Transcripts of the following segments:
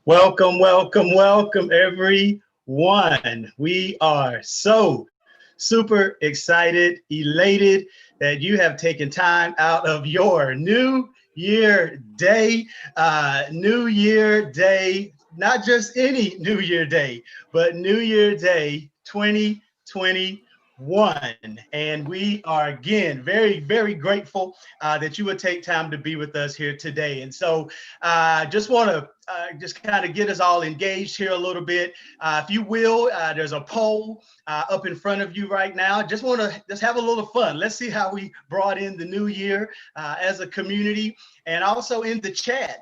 Welcome, welcome, welcome, everyone. We are so super excited, elated that you have taken time out of your New Year Day. New Year Day, not just any New Year Day, but New Year Day 2021. And we are again very, very grateful that you would take time to be with us here today. And so just want to just kind of get us all engaged here a little bit. If you will, there's a poll up in front of you right now. Just want to just have a little fun. Let's see how we brought in the new year as a community, and also in the chat.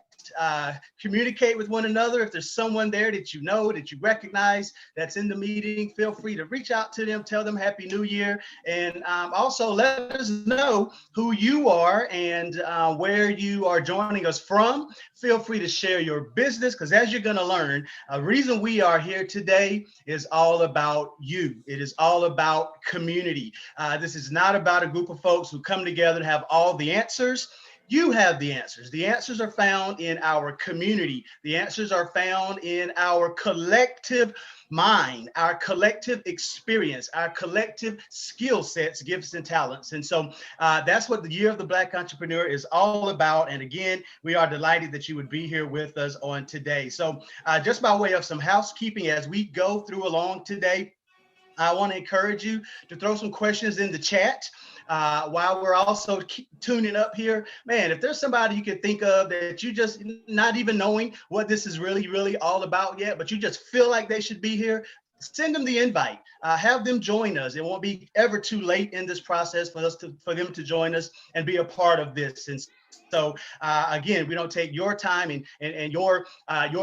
Communicate with one another. If there's someone there that you know, that you recognize, that's in the meeting, feel free to reach out to them, tell them Happy New Year, and also let us know who you are and where you are joining us from. Feel free to share your business, because as you're going to learn, a reason we are here today is all about you. It is all about community. This is not about a group of folks who come together to have all the answers. You have the answers. The answers are found in our community. The answers are found in our collective mind, our collective experience, our collective skill sets, gifts, and talents. And so that's what the Year of the Black Entrepreneur is all about. And again, we are delighted that you would be here with us on today. So just by way of some housekeeping as we go through along today, I want to encourage you to throw some questions in the chat. While we're also tuning up here, man, if there's somebody you can think of that you just not even knowing what this is really all about yet, but you just feel like they should be here, send them the invite. Have them join us. It won't be ever too late in this process for them to join us and be a part of this. And so again, we don't take your time and your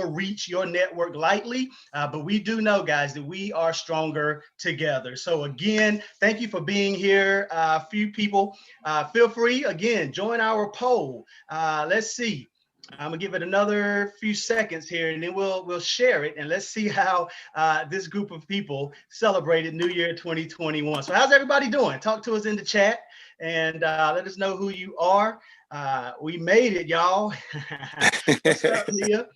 reach, your network lightly, but we do know, guys, that we are stronger together. So again, thank you for being here. A few people, feel free, again, join our poll. Let's see. I'm gonna give it another few seconds here, and then we'll share it, and let's see how this group of people celebrated New Year 2021. So how's everybody doing? Talk to us in the chat, and let us know who you are. We made it, y'all. What's up, Leah?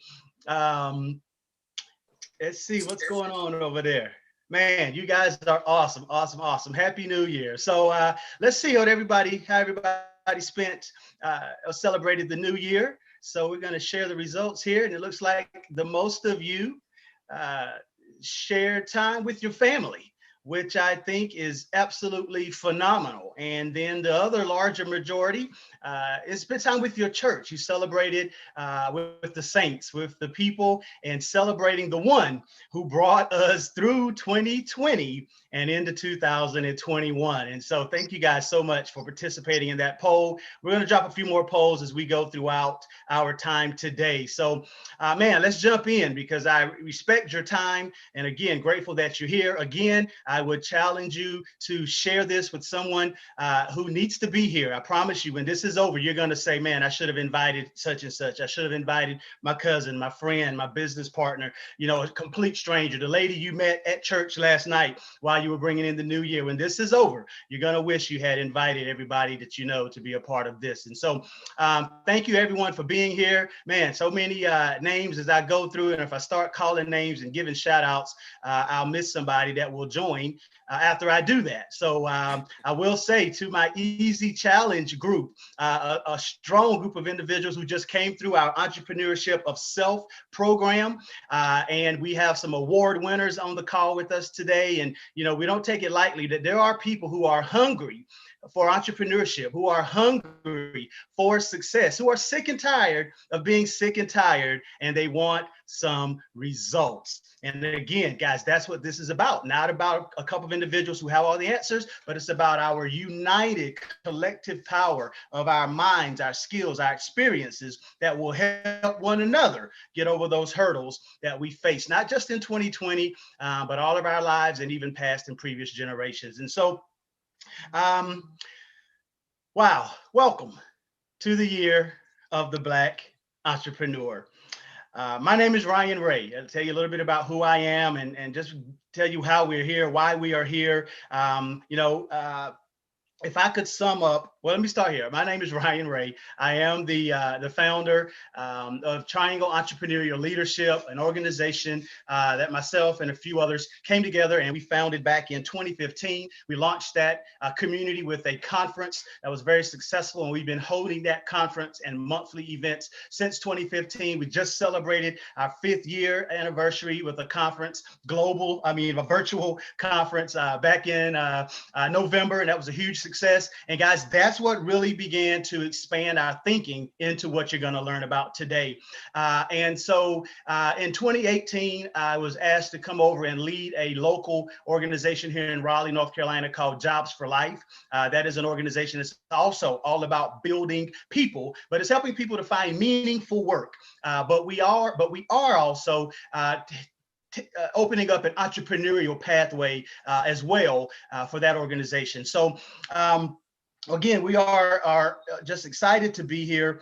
Let's see what's going on over there. Man, you guys are awesome, awesome. Happy New Year. So let's see how everybody spent or celebrated the new year. So we're going to share the results here, and it looks like the most of you shared time with your family, which I think is absolutely phenomenal. And then the other larger majority is spend time with your church. You celebrated with the saints, with the people, and celebrating the one who brought us through 2020 and into 2021. And so thank you guys so much for participating in that poll. We're going to drop a few more polls as we go throughout our time today. So man, let's jump in, because I respect your time. And again, grateful that you're here. Again, I would challenge you to share this with someone who needs to be here. I promise you, when this is over, you're going to say, man, I should have invited such and such. I should have invited my cousin, my friend, my business partner, you know, a complete stranger, the lady you met at church last night while you were bringing in the new year. When this is over, you're going to wish you had invited everybody that you know to be a part of this. And so thank you, everyone, for being here. Man, so many names as I go through, and if I start calling names and giving shout outs, I'll miss somebody that will join after I do that. So I will say to my Easy Challenge group, a strong group of individuals who just came through our Entrepreneurship of Self program, and we have some award winners on the call with us today. And you know, we don't take it lightly that there are people who are hungry for entrepreneurship, who are hungry for success, who are sick and tired of being sick and tired, and they want some results. And again, guys, that's what this is about. Not about a couple of individuals who have all the answers, but it's about our united collective power of our minds, our skills, our experiences that will help one another get over those hurdles that we face, not just in 2020, but all of our lives and even past and previous generations. And so, wow, welcome to the year of the Black entrepreneur. My name is Ryan Ray. I'll tell you a little bit about who I am and just tell you how we're here, why we are here. If I could sum up, well, let me start here. My name is Ryan Ray. I am the founder of Triangle Entrepreneurial Leadership, an organization that myself and a few others came together and we founded back in 2015. We launched that community with a conference that was very successful, and we've been holding that conference and monthly events since 2015. We just celebrated our 5th year anniversary with a conference, a virtual conference back in November, and that was a huge success. And guys, that's what really began to expand our thinking into what you're going to learn about today. And so in 2018, I was asked to come over and lead a local organization here in Raleigh, North Carolina called Jobs for Life. That is an organization that's also all about building people, but it's helping people to find meaningful work. But we are also opening up an entrepreneurial pathway as well for that organization. So again, we are just excited to be here.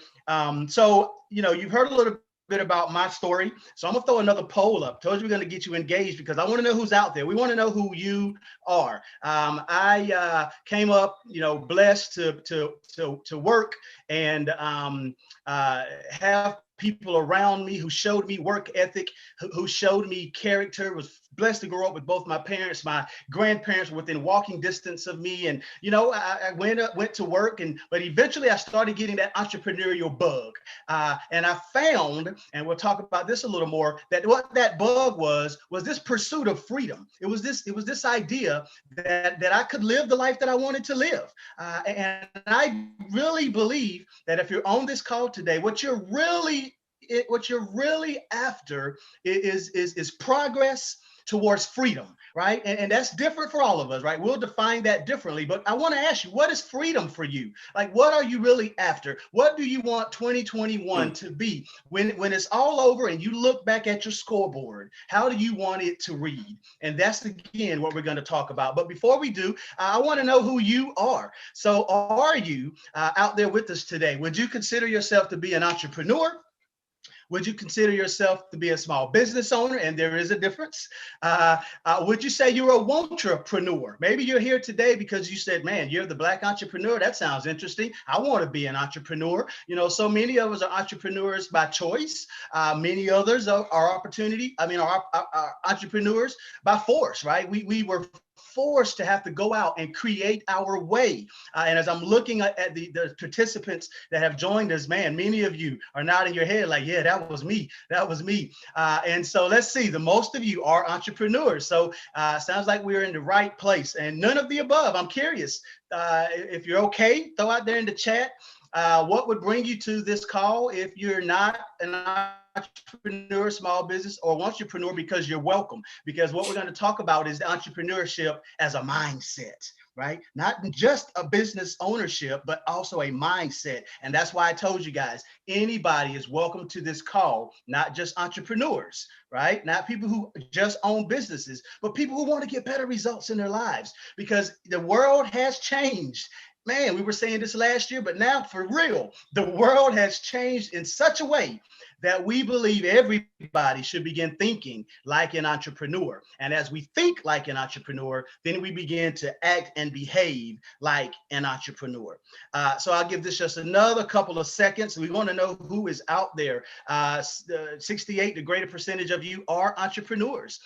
So, you've heard a little bit about my story. So I'm gonna throw another poll up. Told you we're gonna get you engaged because I want to know who's out there. We want to know who you are. I came up, blessed to work and have people around me who showed me work ethic, who showed me character. Was blessed to grow up with both my parents. My grandparents were within walking distance of me, and I went to work, but eventually I started getting that entrepreneurial bug, and I found, and we'll talk about this a little more, that what that bug was this pursuit of freedom. It was this idea that I could live the life that I wanted to live, and I really believe that if you're on this call today, what you're really after is progress towards freedom, right? And that's different for all of us, right? We'll define that differently, but I want to ask you, what is freedom for you? Like, what are you really after? What do you want 2021 to be? When it's all over and you look back at your scoreboard, how do you want it to read? And that's, again, what we're going to talk about. But before we do, I want to know who you are. So are you out there with us today? Would you consider yourself to be an entrepreneur? Would you consider yourself to be a small business owner? And there is a difference. Would you say you're a wantrepreneur? Maybe you're here today because you said, man, you're the Black entrepreneur. That sounds interesting. I want to be an entrepreneur. So many of us are entrepreneurs by choice. Many others are entrepreneurs by force, right? We were forced to have to go out and create our way. And as I'm looking at the participants that have joined us, man, many of you are nodding your head like, yeah, that was me. And so let's see, the most of you are entrepreneurs. So sounds like we're in the right place. And none of the above. I'm curious if you're okay, throw out there in the chat. What would bring you to this call if you're not an entrepreneur, small business, or entrepreneur? Because you're welcome. Because what we're going to talk about is entrepreneurship as a mindset, right? Not just a business ownership, but also a mindset. And that's why I told you guys, anybody is welcome to this call, not just entrepreneurs, right? Not people who just own businesses, but people who want to get better results in their lives, because the world has changed. Man, we were saying this last year, but now for real, the world has changed in such a way that we believe everybody should begin thinking like an entrepreneur. And as we think like an entrepreneur, then we begin to act and behave like an entrepreneur. So I'll give this just another couple of seconds. We want to know who is out there. 68, the greater percentage of you are entrepreneurs.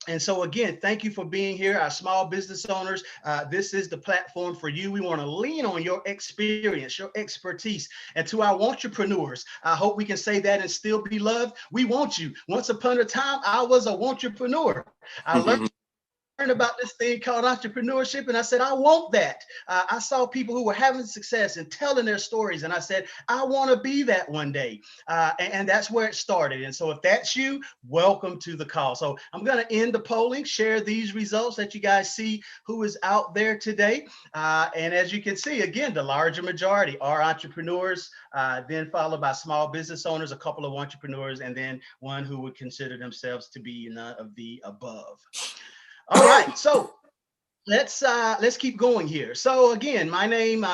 And so again, thank you for being here, our small business owners. This is the platform for you. We want to lean on your experience, your expertise. And to our entrepreneurs, I hope we can say that and still be loved. We want you. Once upon a time, I was a entrepreneur. I learned about this thing called entrepreneurship, and I said, I want that. I saw people who were having success and telling their stories, and I said, I want to be that one day. And that's where it started. And so if that's you, welcome to the call. So I'm going to end the polling, share these results that you guys see who is out there today. And as you can see, again, the larger majority are entrepreneurs, then followed by small business owners, a couple of entrepreneurs, and then one who would consider themselves to be none of the above. All right, so let's keep going here. So again, my name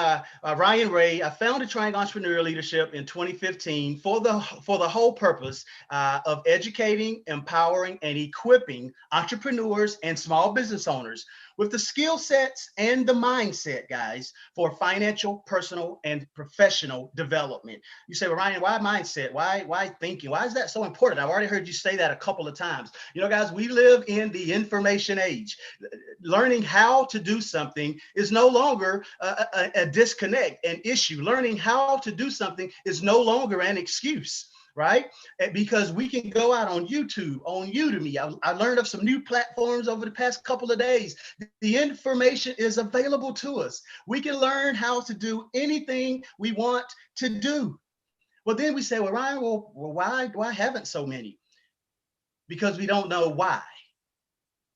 Ryan Ray. I founded Triangle Entrepreneurial Leadership in 2015 for the whole purpose of educating, empowering, and equipping entrepreneurs and small business owners with the skill sets and the mindset, guys, for financial, personal, and professional development. You say, well, Ryan, why mindset? Why thinking? Why is that so important? I've already heard you say that a couple of times. You know, guys, we live in the information age. Learning how to do something is no longer a disconnect, an issue. Learning how to do something is no longer an excuse. Right? Because we can go out on YouTube, on Udemy. I learned of some new platforms over the past couple of days. The information is available to us. We can learn how to do anything we want to do. Well, then we say, well, Ryan, why haven't so many? Because we don't know why.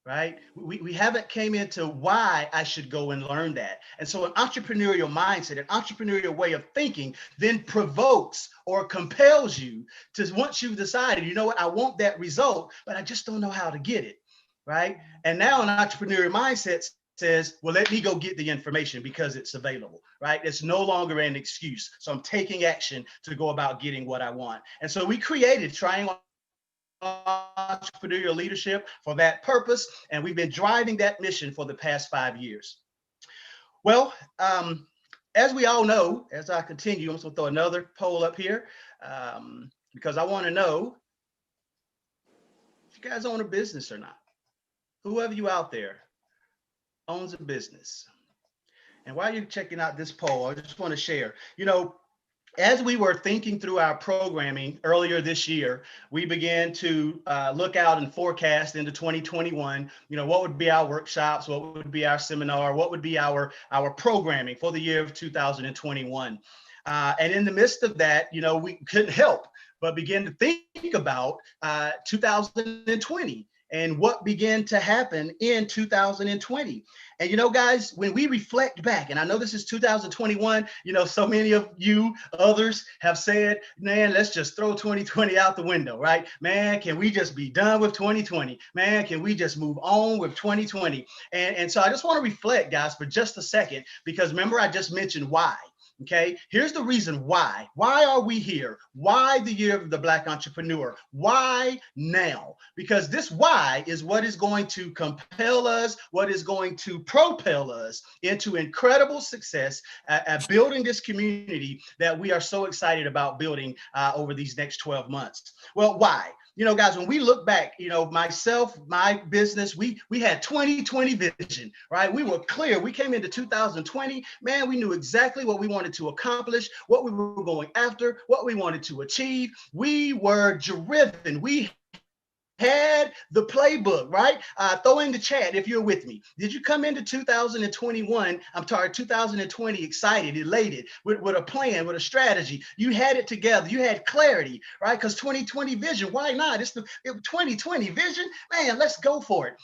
Right? We haven't came into why I should go and learn that. And so an entrepreneurial mindset, an entrepreneurial way of thinking then provokes or compels you to, once you've decided, you know what, I want that result, but I just don't know how to get it. Right? And now an entrepreneurial mindset says, well, let me go get the information because it's available, right? It's no longer an excuse. So I'm taking action to go about getting what I want. And so we created Triangle Entrepreneurial Leadership for that purpose, and we've been driving that mission for the past 5 years. Well, as we all know, as I continue, I'm just going to throw another poll up here because I want to know if you guys own a business or not. Whoever you out there owns a business. And while you're checking out this poll, I just want to share, you know, as we were thinking through our programming earlier this year, we began to look out and forecast into 2021, you know, what would be our workshops, what would be our seminar, what would be our programming for the year of 2021. And in the midst of that, you know, we couldn't help but begin to think about 2020 and what began to happen in 2020. And, you know, guys, when we reflect back, and I know this is 2021, you know, so many of you others have said, man, let's just throw 2020 out the window, right? Man, can we just be done with 2020? Man, can we just move on with 2020? And so I just want to reflect, guys, for just a second, because remember, I just mentioned why. Okay, here's the reason why. Why are we here? Why the year of the Black entrepreneur? Why now? Because this why is what is going to compel us, what is going to propel us into incredible success at building this community that we are so excited about building over these next 12 months. Well, why? You know, guys, when we look back, you know, myself, my business, we had 2020 vision, right? We were clear. We came into 2020, man, we knew exactly what we wanted to accomplish, what we were going after, what we wanted to achieve. We were driven. We had the playbook, right? Throw in the chat if you're with me. Did you come into 2021, 2020 excited, elated, with a plan, with a strategy? You had it together. You had clarity, right? Because 2020 vision, why not? It's the 2020 vision. Man, let's go for it.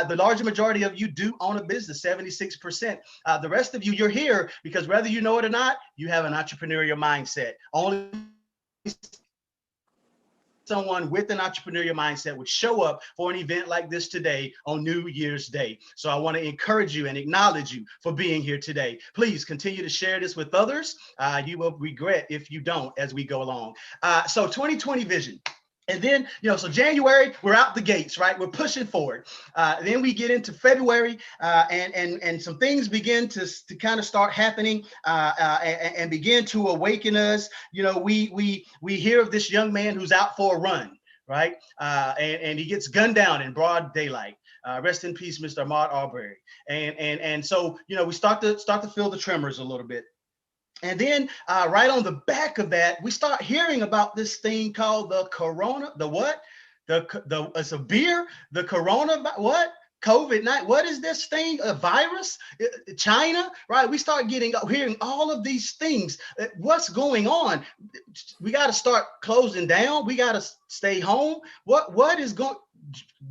The larger majority of you do own a business, 76%. The rest of you, you're here because whether you know it or not, you have an entrepreneurial mindset. Only someone with an entrepreneurial mindset would show up for an event like this today on New Year's Day. So I want to encourage you and acknowledge you for being here today. Please continue to share this with others. You will regret if you don't as we go along. So 2020 vision. And then, you know, so January, we're out the gates, right? We're pushing forward. Then we get into February and some things begin to kind of start happening and begin to awaken us. You know, we hear of this young man who's out for a run, right? And he gets gunned down in broad daylight. Rest in peace, Mr. Ahmaud Arbery. And so, you know, we start to feel the tremors a little bit. And then right on the back of that, we start hearing about this thing called the corona, the what? It's a beer, the corona, what? COVID-19. What is this thing? A virus? China, right? We start hearing all of these things. What's going on? We got to start closing down. We got to stay home. What is going?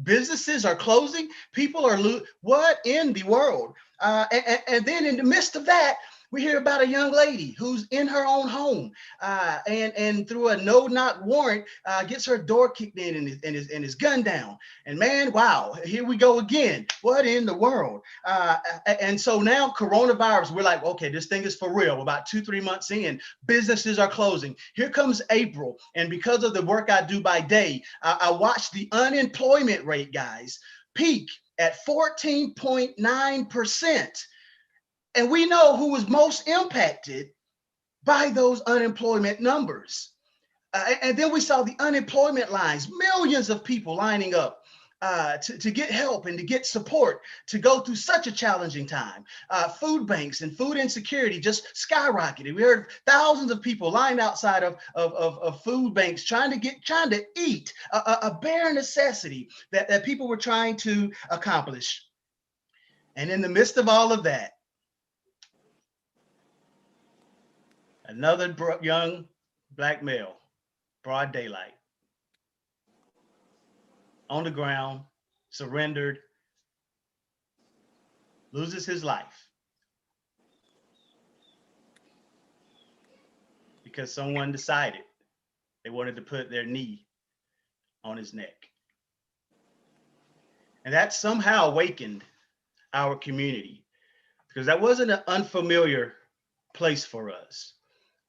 Businesses are closing. People are what in the world? And then in the midst of that, we hear about a young lady who's in her own home, and through a no-knock warrant, gets her door kicked in and is gunned down. And man, wow, here we go again. What in the world? And so now coronavirus, we're like, okay, this thing is for real. About 2-3 months in, businesses are closing. Here comes April, and because of the work I do by day, I watch the unemployment rate, guys, peak at 14.9%. And we know who was most impacted by those unemployment numbers. And then we saw the unemployment lines, millions of people lining up to get help and to get support to go through such a challenging time. Food banks and food insecurity just skyrocketed. We heard thousands of people lined outside of food banks trying to eat, a bare necessity that people were trying to accomplish. And in the midst of all of that, another young black male, broad daylight, on the ground, surrendered, loses his life because someone decided they wanted to put their knee on his neck. And that somehow awakened our community, because that wasn't an unfamiliar place for us,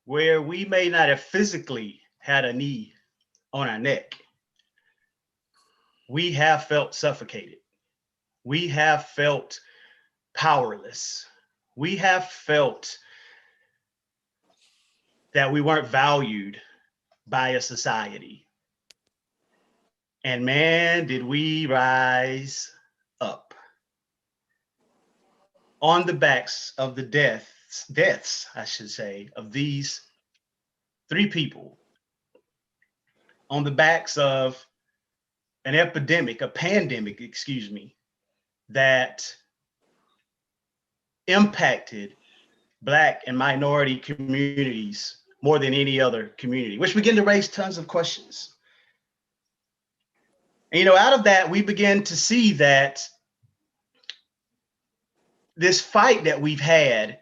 where we may not have physically had a knee on our neck. We have felt suffocated. We have felt powerless. We have felt that we weren't valued by a society. And man, did we rise up on the backs of the deaths, I should say, of these 3 people, on the backs of an epidemic, a pandemic, excuse me, that impacted Black and minority communities more than any other community, which began to raise tons of questions. And, out of that, we begin to see that this fight that we've had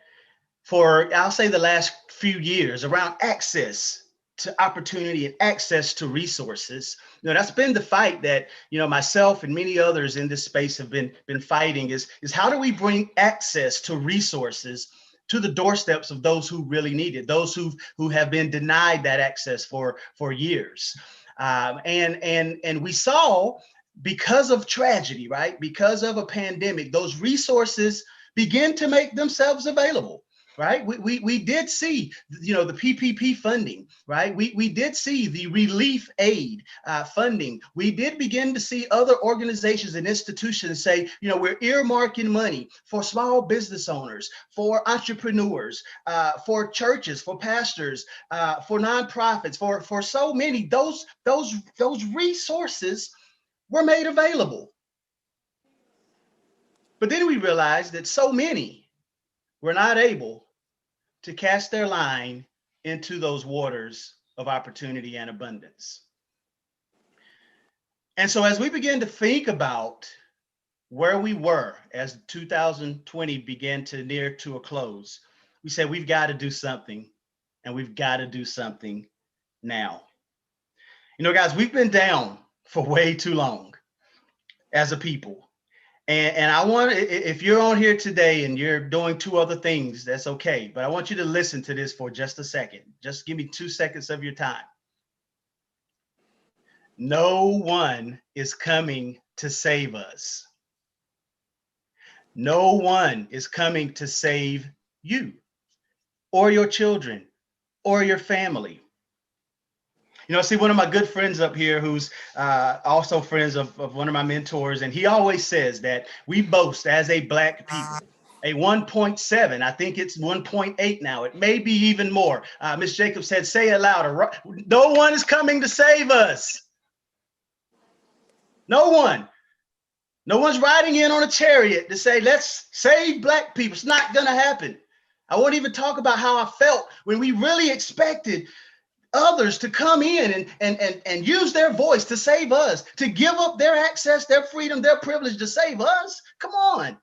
for, I'll say, the last few years around access to opportunity and access to resources, that's been the fight that, myself and many others in this space have been fighting, is how do we bring access to resources to the doorsteps of those who really need it, those who have been denied that access for years. And we saw, because of tragedy, right, because of a pandemic, those resources begin to make themselves available. Right, we did see, the PPP funding. Right, we did see the relief aid funding. We did begin to see other organizations and institutions say, we're earmarking money for small business owners, for entrepreneurs, for churches, for pastors, for nonprofits, for so many. Those resources were made available. But then we realized that so many were not able to cast their line into those waters of opportunity and abundance. And so as we begin to think about where we were as 2020 began to near to a close, we said, we've got to do something, and we've got to do something now. Guys, we've been down for way too long as a people. And I want, if you're on here today and you're doing 2 other things, that's okay. But I want you to listen to this for just a second. Just give me 2 seconds of your time. No one is coming to save us. No one is coming to save you or your children or your family. I see one of my good friends up here who's also friends of one of my mentors, and he always says that we boast as a Black people a 1.7. I think it's 1.8 now. It may be even more. Ms. Jacobs said, say it louder. No one is coming to save us. No one. No one's riding in on a chariot to say, let's save Black people. It's not going to happen. I won't even talk about how I felt when we really expected others to come in and use their voice to save us, to give up their access, their freedom, their privilege to save us. Come on.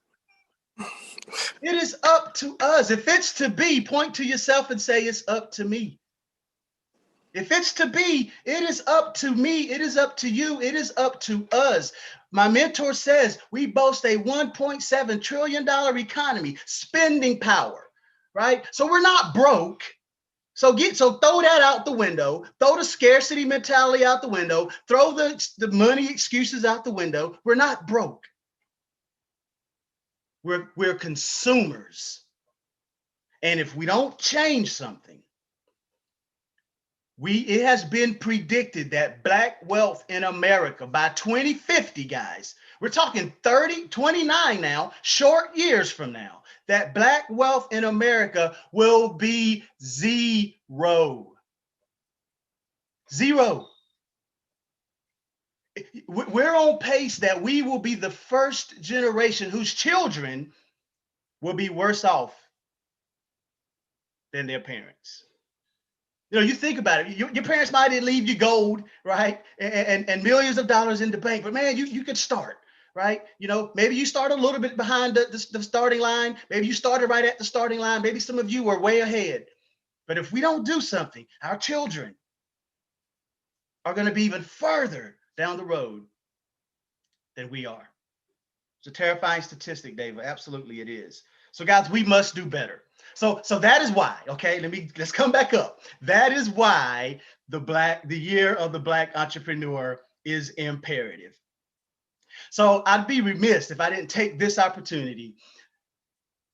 It is up to us. If it's to be, point to yourself and say, it's up to me. If it's to be, it is up to me. It is up to you. It is up to us. My mentor says we boast a $1.7 trillion economy, spending power, right? So we're not broke. So throw that out the window, throw the scarcity mentality out the window, throw the money excuses out the window. We're not broke. We're consumers. And if we don't change something, it has been predicted that Black wealth in America by 2050, guys, we're talking 29 now, short years from now, that Black wealth in America will be zero. Zero. We're on pace that we will be the first generation whose children will be worse off than their parents. You know, you think about it. Your parents might leave you gold, right, and millions of dollars in the bank, but man, you could start, right? You know, maybe you start a little bit behind the starting line. Maybe you started right at the starting line. Maybe some of you are way ahead. But if we don't do something, our children are going to be even further down the road than we are. It's a terrifying statistic, David. Absolutely, it is. So, guys, we must do better. So that is why. Okay, let's come back up. That is why the year of the Black entrepreneur is imperative. So I'd be remiss if I didn't take this opportunity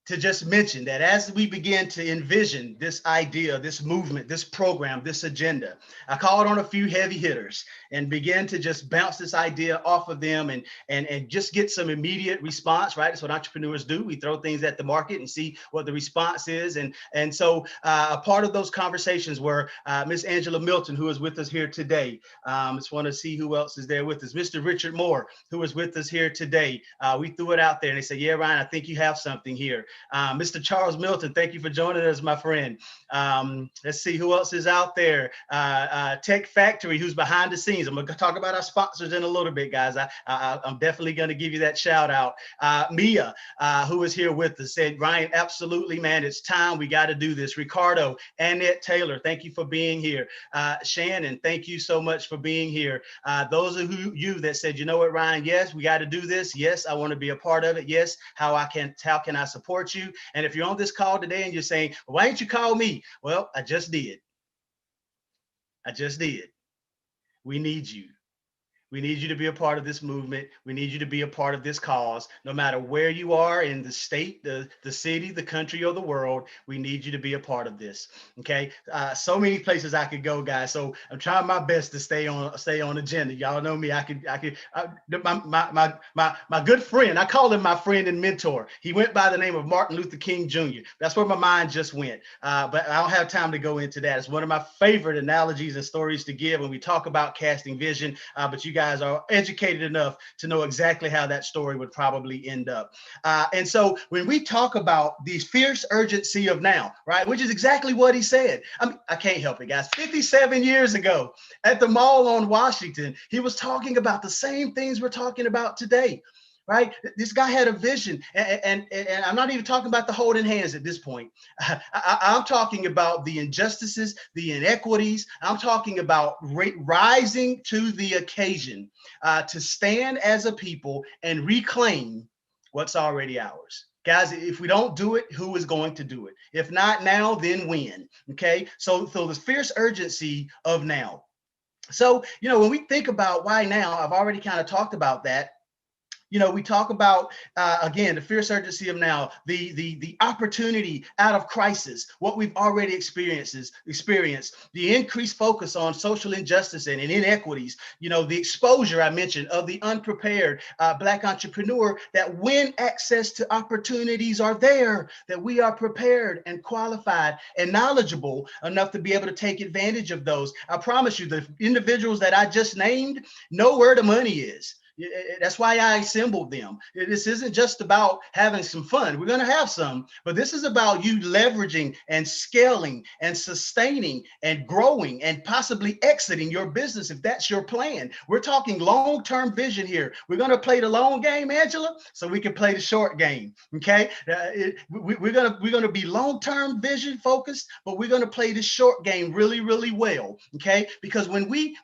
to just mention that as we begin to envision this idea, this movement, this program, this agenda, I called on a few heavy hitters and began to just bounce this idea off of them and just get some immediate response, right? That's what entrepreneurs do. We throw things at the market and see what the response is. And so a part of those conversations were Miss Angela Milton, who is with us here today. Just want to see who else is there with us. Mr. Richard Moore, who is with us here today. We threw it out there and they said, yeah, Ryan, I think you have something here. Mr. Charles Milton, thank you for joining us, my friend. Let's see who else is out there. Tech Factory, who's behind the scenes. I'm going to talk about our sponsors in a little bit, guys. I'm definitely going to give you that shout out. Mia, who is here with us, said, Ryan, absolutely, man, it's time. We got to do this. Ricardo, Annette Taylor, thank you for being here. Shannon, thank you so much for being here. Those of you that said, you know what, Ryan, yes, we got to do this. Yes, I want to be a part of it. Yes, how can I support you? And if you're on this call today and you're saying, why didn't you call me? Well, I just did. We need you. We need you to be a part of this movement. We need you to be a part of this cause. No matter where you are in the state, the city, the country, or the world, we need you to be a part of this. Okay. So many places I could go, guys. So I'm trying my best to stay on agenda. Y'all know me. My good friend, I call him my friend and mentor. He went by the name of Martin Luther King Jr. That's where my mind just went. But I don't have time to go into that. It's one of my favorite analogies and stories to give when we talk about casting vision. But you guys are educated enough to know exactly how that story would probably end up. And so when we talk about the fierce urgency of now, right, which is exactly what he said. I can't help it, guys. 57 years ago at the mall on Washington, he was talking about the same things we're talking about today. Right? This guy had a vision, and I'm not even talking about the holding hands at this point. I'm talking about the injustices, the inequities. I'm talking about rising to the occasion to stand as a people and reclaim what's already ours. Guys, if we don't do it, who is going to do it? If not now, then when? Okay, so the fierce urgency of now. So, you know, when we think about why now, I've already kind of talked about that. You know, we talk about, again, the fierce urgency of now, the opportunity out of crisis, what we've already experienced, the increased focus on social injustice and inequities, you know, the exposure I mentioned of the unprepared Black entrepreneur, that when access to opportunities are there, that we are prepared and qualified and knowledgeable enough to be able to take advantage of those. I promise you, the individuals that I just named know where the money is. That's why I assembled them. This isn't just about having some fun. We're going to have some, but this is about you leveraging and scaling and sustaining and growing and possibly exiting your business if that's your plan. We're talking long-term vision here. We're going to play the long game, Angela, so we can play the short game. Okay, we're gonna be long-term vision focused, but we're gonna play the short game really, really well. Okay, because when we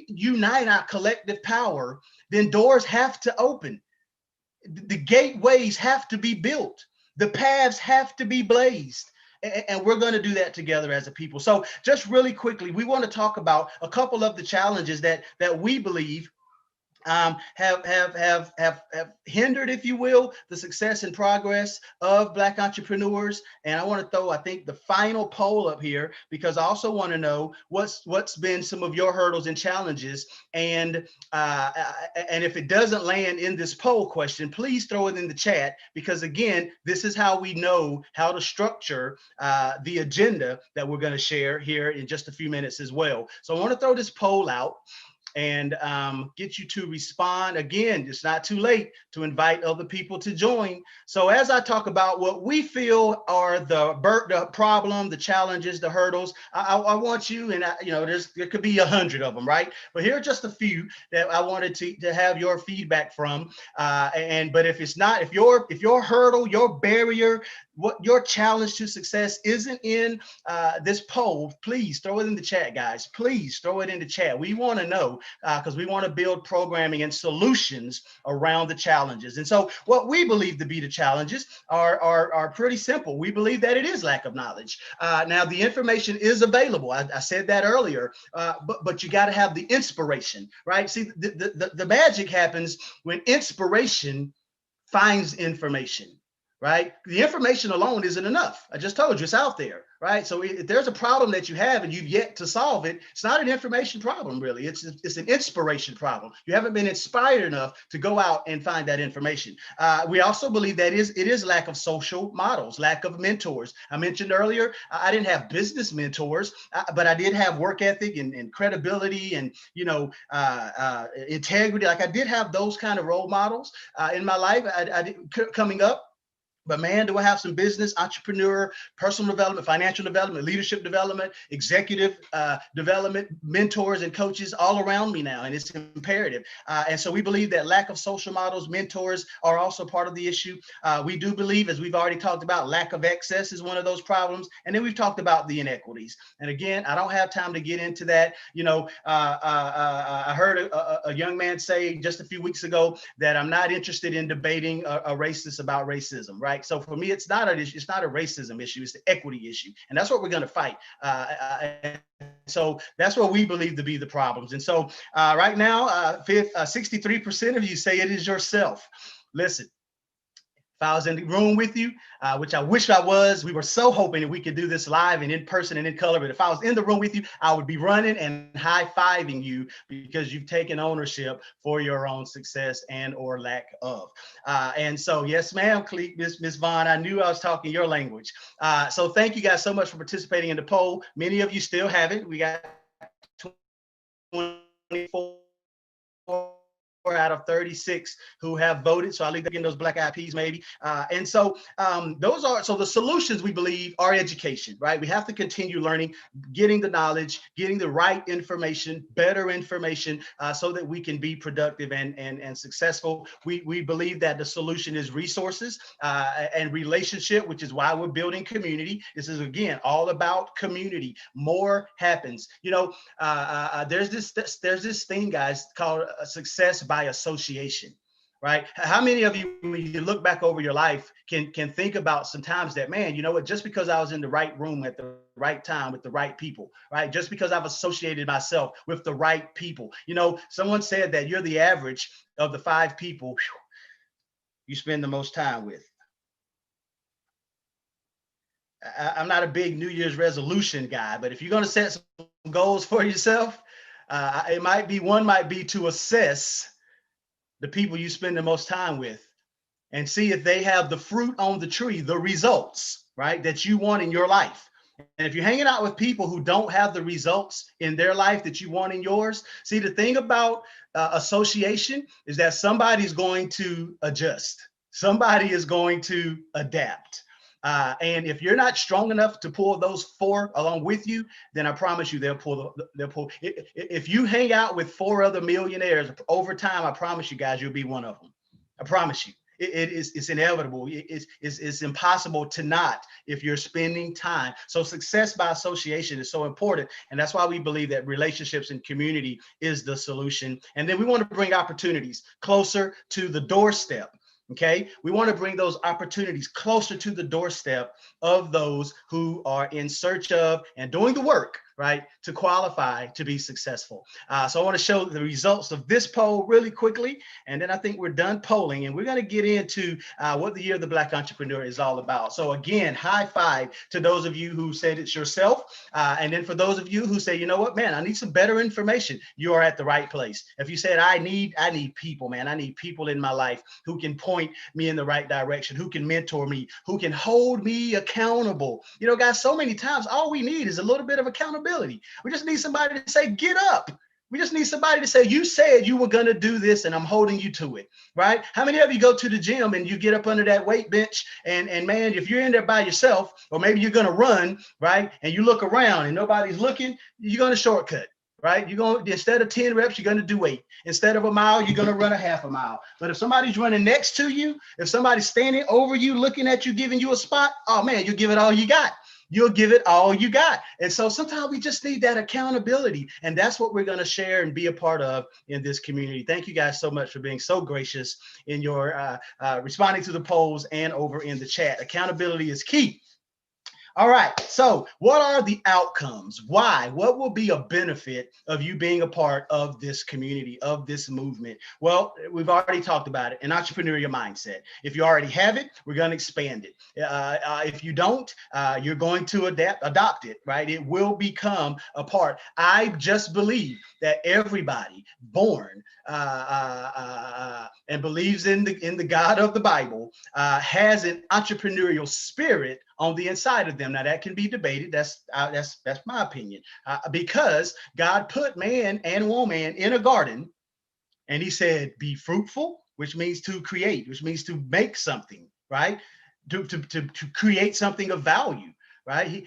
unite our collective power, then doors have to open. The gateways have to be built. The paths have to be blazed. And we're going to do that together as a people. So just really quickly, we want to talk about a couple of the challenges that we believe have hindered, if you will, the success and progress of Black entrepreneurs. And I want to throw, I think, the final poll up here, because I also want to know what's been some of your hurdles and challenges. And if it doesn't land in this poll question, please throw it in the chat, because again, this is how we know how to structure the agenda that we're going to share here in just a few minutes as well. So I want to throw this poll out and get you to respond. Again, it's not too late to invite other people to join. So as I talk about what we feel are the problem, the challenges, the hurdles, I want you, and there could be 100 of them, right? But here are just a few that I wanted to have your feedback from. But if your hurdle, your barrier, what your challenge to success isn't in this poll, please throw it in the chat, guys. Please throw it in the chat. We want to know, because we want to build programming and solutions around the challenges. And so what we believe to be the challenges are pretty simple. We believe that it is lack of knowledge. Now, the information is available. I said that earlier, but you got to have the inspiration, right? See, the magic happens when inspiration finds information. Right? The information alone isn't enough. I just told you it's out there, right? So if there's a problem that you have and you've yet to solve it, it's not an information problem, really. It's an inspiration problem. You haven't been inspired enough to go out and find that information. We also believe that it is lack of social models, lack of mentors. I mentioned earlier, I didn't have business mentors, but I did have work ethic and credibility and integrity. Like I did have those kind of role models in my life. I did, coming up. But man, do I have some business, entrepreneur, personal development, financial development, leadership development, executive development, mentors and coaches all around me now, and it's imperative. And so we believe that lack of social models, mentors are also part of the issue. We do believe, as we've already talked about, lack of access is one of those problems. And then we've talked about the inequities. And again, I don't have time to get into that. I heard a young man say just a few weeks ago that I'm not interested in debating a racist about racism, right? So for me, it's not a racism issue, it's the equity issue. And that's what we're going to fight. So that's what we believe to be the problems. And so right now, 63% of you say it is yourself. Listen, if I was in the room with you, which I wish I was, we were so hoping that we could do this live and in person and in color. But if I was in the room with you, I would be running and high-fiving you, because you've taken ownership for your own success and or lack of. And so, yes, ma'am, Miss Vaughn, I knew I was talking your language. So thank you guys so much for participating in the poll. Many of you still haven't. We got 24 out of 36 who have voted. So I'll leave that in those black eyed peas maybe. And so so the solutions, we believe, are education, right? We have to continue learning, getting the knowledge, getting the right information, better information, so that we can be productive and successful. We believe that the solution is resources and relationship, which is why we're building community. This is, again, all about community. More happens. There's this thing, guys, called success by association, right? How many of you, when you look back over your life, can think about sometimes that, man, you know what, just because I was in the right room at the right time with the right people, right? Just because I've associated myself with the right people. Someone said that you're the average of the 5 people you spend the most time with. I'm not a big New Year's resolution guy, but if you're going to set some goals for yourself, one might be to assess the people you spend the most time with and see if they have the fruit on the tree, the results, right, that you want in your life. And if you're hanging out with people who don't have the results in their life that you want in yours, see, the thing about association is that somebody's going to adjust. Somebody is going to adapt. And if you're not strong enough to pull those four along with you, then I promise you they'll pull. They'll pull. If you hang out with four other millionaires over time, I promise you guys, you'll be one of them. I promise you. It's inevitable. It's impossible to not if you're spending time. So success by association is so important. And that's why we believe that relationships and community is the solution. And then we want to bring opportunities closer to the doorstep. Okay, we want to bring those opportunities closer to the doorstep of those who are in search of and doing the work, right, to qualify to be successful. So I want to show the results of this poll really quickly, and then I think we're done polling, and we're going to get into what the Year of the Black Entrepreneur is all about. So again, high five to those of you who said it's yourself, and then for those of you who say, you know what, man, I need some better information, you are at the right place. If you said, I need people, man, I need people in my life who can point me in the right direction, who can mentor me, who can hold me accountable. You know, guys, so many times all we need is a little bit of accountability. We just need somebody to say, get up. We just need somebody to say, you said you were going to do this and I'm holding you to it, right? How many of you go to the gym and you get up under that weight bench and man, if you're in there by yourself, or maybe you're going to run, right? And you look around and nobody's looking, you're going to shortcut. Right? You're going to, instead of 10 reps, you're going to do 8. Instead of a mile, you're going to run a half a mile. But if somebody's running next to you, if somebody's standing over you, looking at you, giving you a spot, oh man, you'll give it all you got. You'll give it all you got. And so sometimes we just need that accountability. And that's what we're going to share and be a part of in this community. Thank you guys so much for being so gracious in your responding to the polls and over in the chat. Accountability is key. All right, so what are the outcomes? Why? What will be a benefit of you being a part of this community, of this movement? Well, we've already talked about it, an entrepreneurial mindset. If you already have it, we're going to expand it. If you don't, you're going to adopt it, right? It will become a part. I just believe that everybody born and believes in the God of the Bible has an entrepreneurial spirit on the inside of them. Now that can be debated. That's my opinion. Because God put man and woman in a garden, and He said, "Be fruitful," which means to create, which means to make something, right? To create something of value. Right?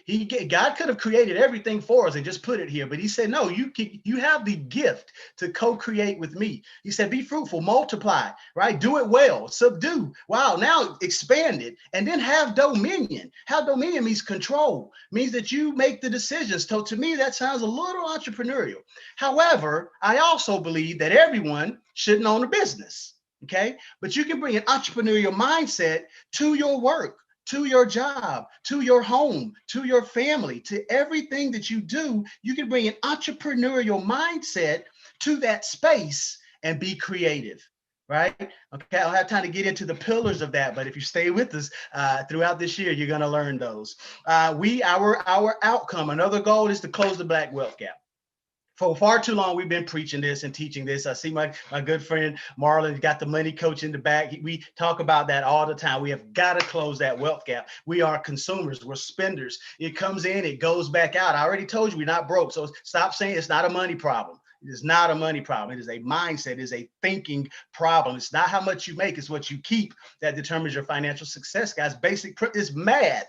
God could have created everything for us and just put it here, but He said, no, you have the gift to co-create with me. He said, be fruitful, multiply, right? Do it well, subdue. Wow, now expand it, and then have dominion. Have dominion means control, means that you make the decisions. So to me, that sounds a little entrepreneurial. However, I also believe that everyone shouldn't own a business, okay? But you can bring an entrepreneurial mindset to your work, to your job, to your home, to your family, to everything that you do. You can bring an entrepreneurial mindset to that space and be creative, right? Okay, I don't have time to get into the pillars of that, but if you stay with us throughout this year, you're going to learn those. Our outcome, another goal is to close the Black wealth gap. For far too long, we've been preaching this and teaching this. I see my good friend Marlon got the money coach in the back. We talk about that all the time. We have got to close that wealth gap. We are consumers. We're spenders. It comes in, it goes back out. I already told you we're not broke. So stop saying it's not a money problem. It is not a money problem. It is a mindset. It is a thinking problem. It's not how much you make. It's what you keep that determines your financial success, guys. Basic is math.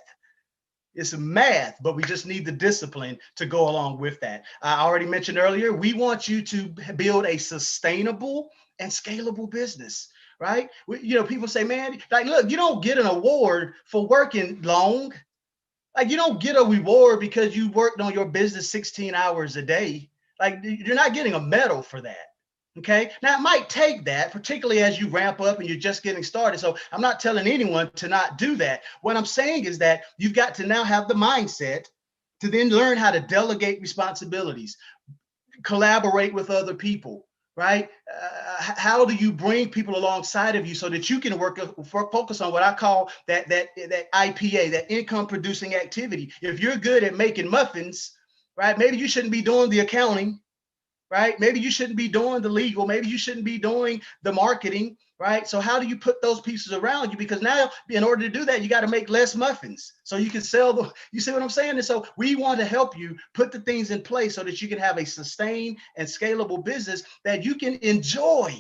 It's math, but we just need the discipline to go along with that. I already mentioned earlier, we want you to build a sustainable and scalable business, right? People say, man, like, look, you don't get an award for working long. Like, you don't get a reward because you worked on your business 16 hours a day. Like, you're not getting a medal for that. Okay. Now it might take that, particularly as you ramp up and you're just getting started. So I'm not telling anyone to not do that. What I'm saying is that you've got to now have the mindset to then learn how to delegate responsibilities, collaborate with other people, right? How do you bring people alongside of you so that you can focus on what I call that IPA, that income producing activity? If you're good at making muffins, right? Maybe you shouldn't be doing the accounting. Right? Maybe you shouldn't be doing the legal. Maybe you shouldn't be doing the marketing. right? So how do you put those pieces around you? Because now, in order to do that, you got to make less muffins so you can sell the, you see what I'm saying? And so we want to help you put the things in place so that you can have a sustained and scalable business that you can enjoy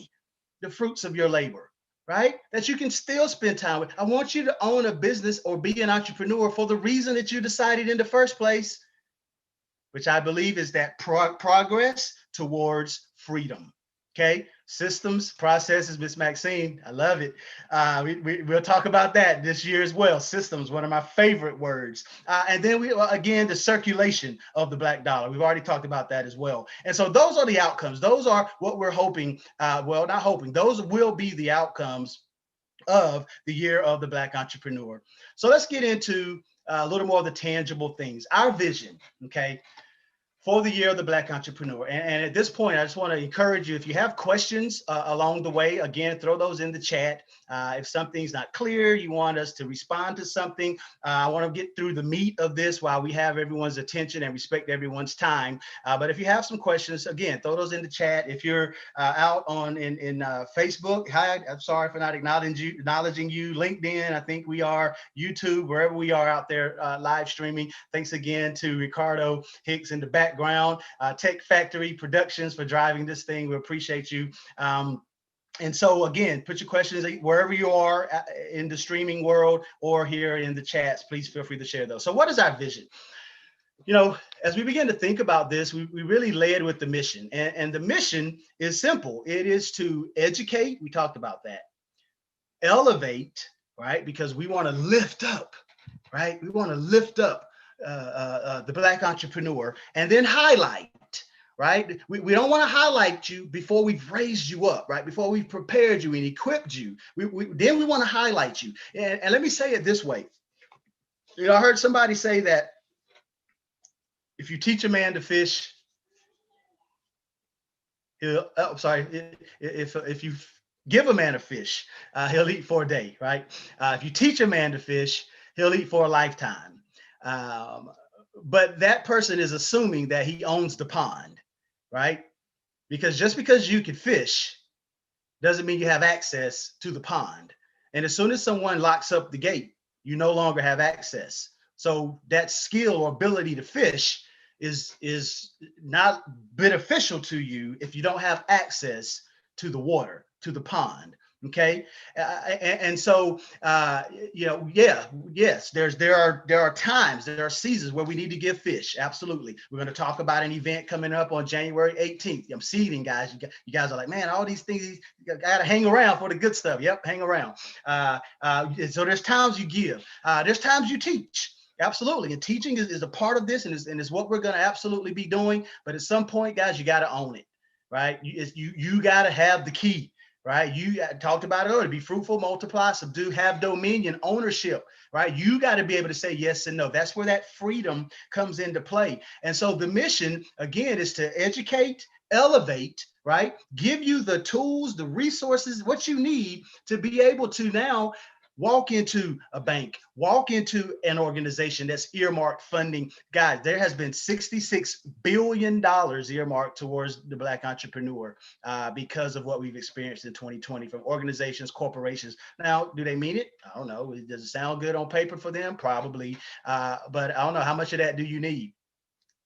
the fruits of your labor, right? That you can still spend time with. I want you to own a business or be an entrepreneur for the reason that you decided in the first place, which I believe is that progress towards freedom. Okay, systems, processes, Miss Maxine, I love it. We'll talk about that this year as well. Systems, one of my favorite words. And then again, the circulation of the black dollar. We've already talked about that as well. And so those are the outcomes. Those are what we're hoping. Well, not hoping. Those will be the outcomes of the year of the Black entrepreneur. So let's get into a little more of the tangible things. Our vision, okay, for the year of the Black entrepreneur. And at this point, I just want to encourage you, if you have questions along the way, again, throw those in the chat. If something's not clear, you want us to respond to something, I want to get through the meat of this while we have everyone's attention and respect everyone's time. But if you have some questions, again, throw those in the chat. If you're out on in Facebook, hi, I'm sorry for not acknowledging you. LinkedIn, I think we are, YouTube, wherever we are out there live streaming. Thanks again to Ricardo Hicks in the background, Tech Factory Productions for driving this thing. We appreciate you. And so again, put your questions wherever you are in the streaming world or here in the chats. Please feel free to share those. So what is our vision? You know, as we begin to think about this, we really led with the mission. And the mission is simple. It is to educate. We talked about that. Elevate, right? Because we want to lift up, right? We want to lift up the Black entrepreneur, and then highlight, right? We don't want to highlight you before we've raised you up, right? Before we've prepared you and equipped you. Then we want to highlight you. And let me say it this way. You know, I heard somebody say that if you teach a man to fish, if you give a man a fish, he'll eat for a day, right? If you teach a man to fish, he'll eat for a lifetime. But that person is assuming that he owns the pond, right? Because just because you can fish doesn't mean you have access to the pond. And as soon as someone locks up the gate, you no longer have access. So that skill or ability to fish is not beneficial to you if you don't have access to the water, to the pond. Okay, and so you know, yes, there are times, there are seasons where we need to give fish. Absolutely, we're going to talk about an event coming up on January 18th. I'm seeding, guys. You guys are like, man, all these things, you got to hang around for the good stuff. Yep, hang around. So there's times you give. There's times you teach. Absolutely, and teaching is a part of this, and is what we're going to absolutely be doing. But at some point, guys, you got to own it, right? You got to have the key. Right? You talked about it earlier. Be fruitful, multiply, subdue, have dominion, ownership, right? You got to be able to say yes and no. That's where that freedom comes into play. And so the mission, again, is to educate, elevate, right? Give you the tools, the resources, what you need to be able to now walk into a bank, walk into an organization that's earmarked funding. Guys, there has been $66 billion earmarked towards the Black entrepreneur because of what we've experienced in 2020 from organizations, corporations. Now, do they mean it? I don't know. Does it sound good on paper for them? Probably. But I don't know. How much of that do you need?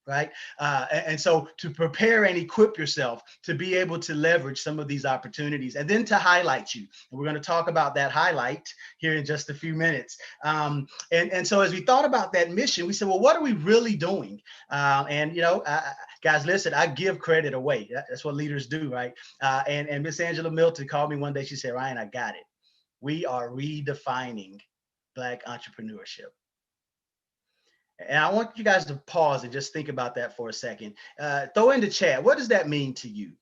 Right. And so to prepare and equip yourself to be able to leverage some of these opportunities and then to highlight you. And we're going to talk about that highlight here in just a few minutes. And so as we thought about that mission, we said, well, what are we really doing? And, you know, guys, listen, I give credit away. That's what leaders do. Right. And Miss Angela Milton called me one day. She said, Ryan, I got it. We are redefining Black entrepreneurship. And I want you guys to pause and just think about that for a second. Throw in the chat, what does that mean to you?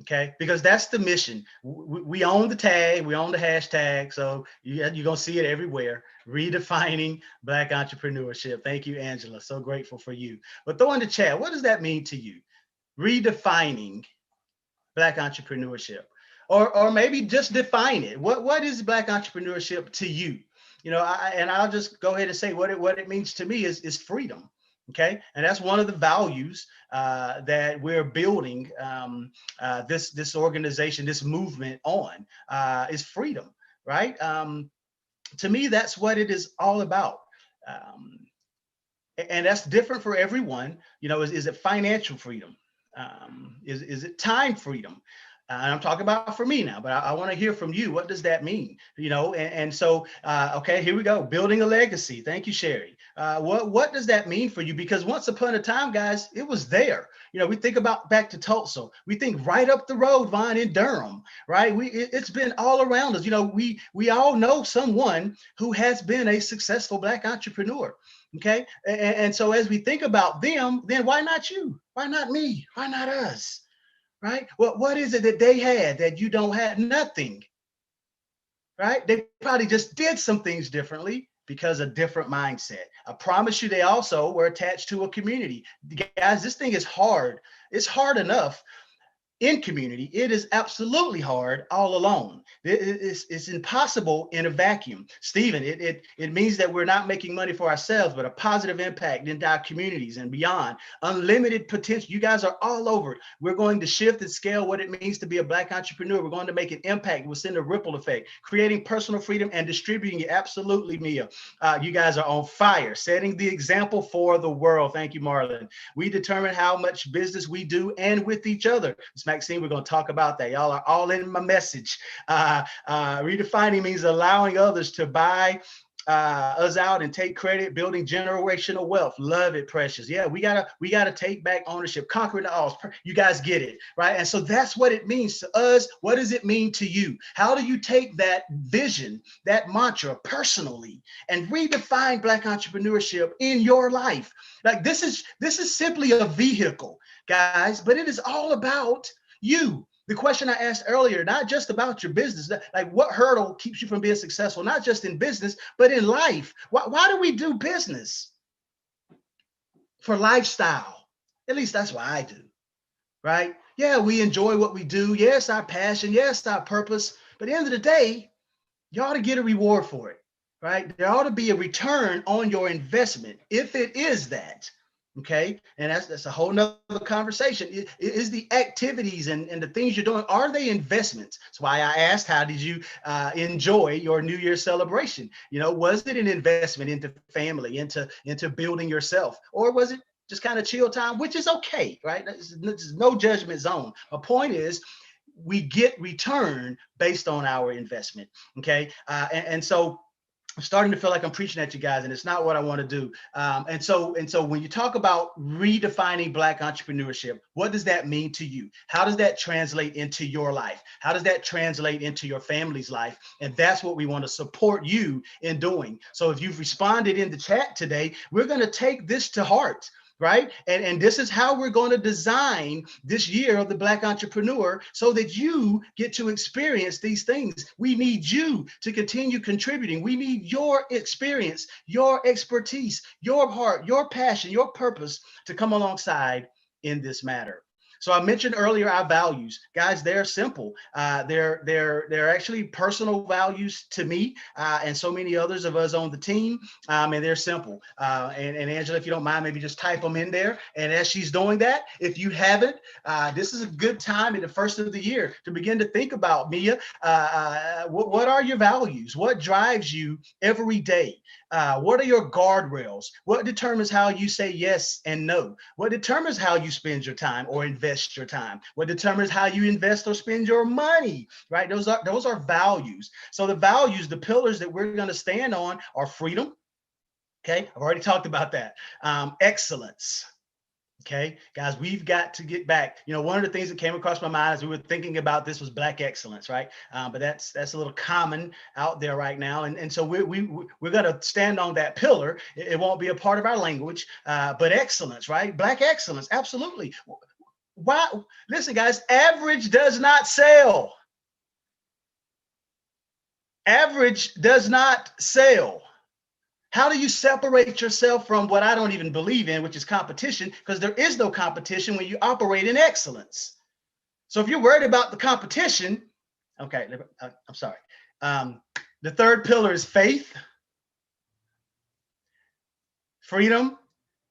Okay, because that's the mission. We own the tag, we own the hashtag, so you're going to see it everywhere. Redefining Black entrepreneurship. Thank you, Angela. So grateful for you. But throw in the chat, what does that mean to you? Redefining Black entrepreneurship. Or maybe just define it. What is Black entrepreneurship to you? You know, and I'll just go ahead and say what it means to me is freedom, Okay, and that's one of the values that we're building this organization, this movement on is freedom, right? To me, that's what it is all about. Um, and that's different for everyone. You know, is it financial freedom? Is it time freedom? And I'm talking about for me now, but I want to hear from you. What does that mean? You know, and so okay, here we go. Building a legacy. Thank you, Sherry. What does that mean for you? Because once upon a time, guys, it was there. You know, we think about back to Tulsa. We think right up the road, Vine, in Durham, right? It's been all around us. You know, we all know someone who has been a successful Black entrepreneur. Okay. And so as we think about them, then why not you? Why not me? Why not us? Right? What is it that they had that you don't have? Nothing. Right? They probably just did some things differently because of different mindset. I promise you, they also were attached to a community. Guys, this thing is hard. It's hard enough in community. It is absolutely hard all alone. It's impossible in a vacuum. Stephen, it means that we're not making money for ourselves, but a positive impact into our communities and beyond. Unlimited potential. You guys are all over it. We're going to shift and scale what it means to be a Black entrepreneur. We're going to make an impact. We'll send a ripple effect, creating personal freedom and distributing it. Absolutely, Mia. You guys are on fire, setting the example for the world. Thank you, Marlon. We determine how much business we do and with each other. Maxine, we're going to talk about that. Y'all are all in my message. Redefining means allowing others to buy us out and take credit, building generational wealth. Love it, Precious. Yeah, we gotta take back ownership, conquering the odds. You guys get it, right? And so that's what it means to us. What does it mean to you? How do you take that vision, that mantra personally, and redefine Black entrepreneurship in your life? Like this is simply a vehicle, guys, but it is all about you. The question I asked earlier, not just about your business, like what hurdle keeps you from being successful, not just in business, but in life. Why do we do business? For lifestyle. At least that's what I do, right? Yeah, we enjoy what we do. Yes, our passion. Yes, our purpose. But at the end of the day, you ought to get a reward for it, right? There ought to be a return on your investment if it is that. Okay. And that's a whole nother conversation. Is the activities and the things you're doing, are they investments? That's why I asked, how did you enjoy your New Year's celebration? You know, was it an investment into family, into building yourself, or was it just kind of chill time, which is okay, right? There's no judgment zone. My point is, we get return based on our investment. Okay. And so I'm starting to feel like I'm preaching at you guys, and it's not what I want to do. And so when you talk about redefining Black entrepreneurship, what does that mean to you? How does that translate into your life? How does that translate into your family's life? And that's what we want to support you in doing. So if you've responded in the chat today, we're going to take this to heart. Right. And this is how we're going to design this year of the Black entrepreneur so that you get to experience these things. We need you to continue contributing. We need your experience, your expertise, your heart, your passion, your purpose to come alongside in this matter. So I mentioned earlier our values, guys. They're simple. They're actually personal values to me and so many others of us on the team, and they're simple. And Angela, if you don't mind, maybe just type them in there. And as she's doing that, if you haven't, this is a good time in the first of the year to begin to think about, Mia. What are your values? What drives you every day? What are your guardrails? What determines how you say yes and no? What determines how you spend your time or invest your time? What determines how you invest or spend your money, right? Those are values. So the values, the pillars that we're going to stand on are freedom. Okay, I've already talked about that. Excellence. Okay, guys, we've got to get back. You know, one of the things that came across my mind as we were thinking about this was Black excellence, right? But that's a little common out there right now, and so we're going to stand on that pillar. It won't be a part of our language, but excellence, right? Black excellence, absolutely. Why? Listen, guys, average does not sell. Average does not sell. How do you separate yourself from what I don't even believe in, which is competition? Because there is no competition when you operate in excellence. So if you're worried about the competition, okay, I'm sorry. The third pillar is faith, freedom.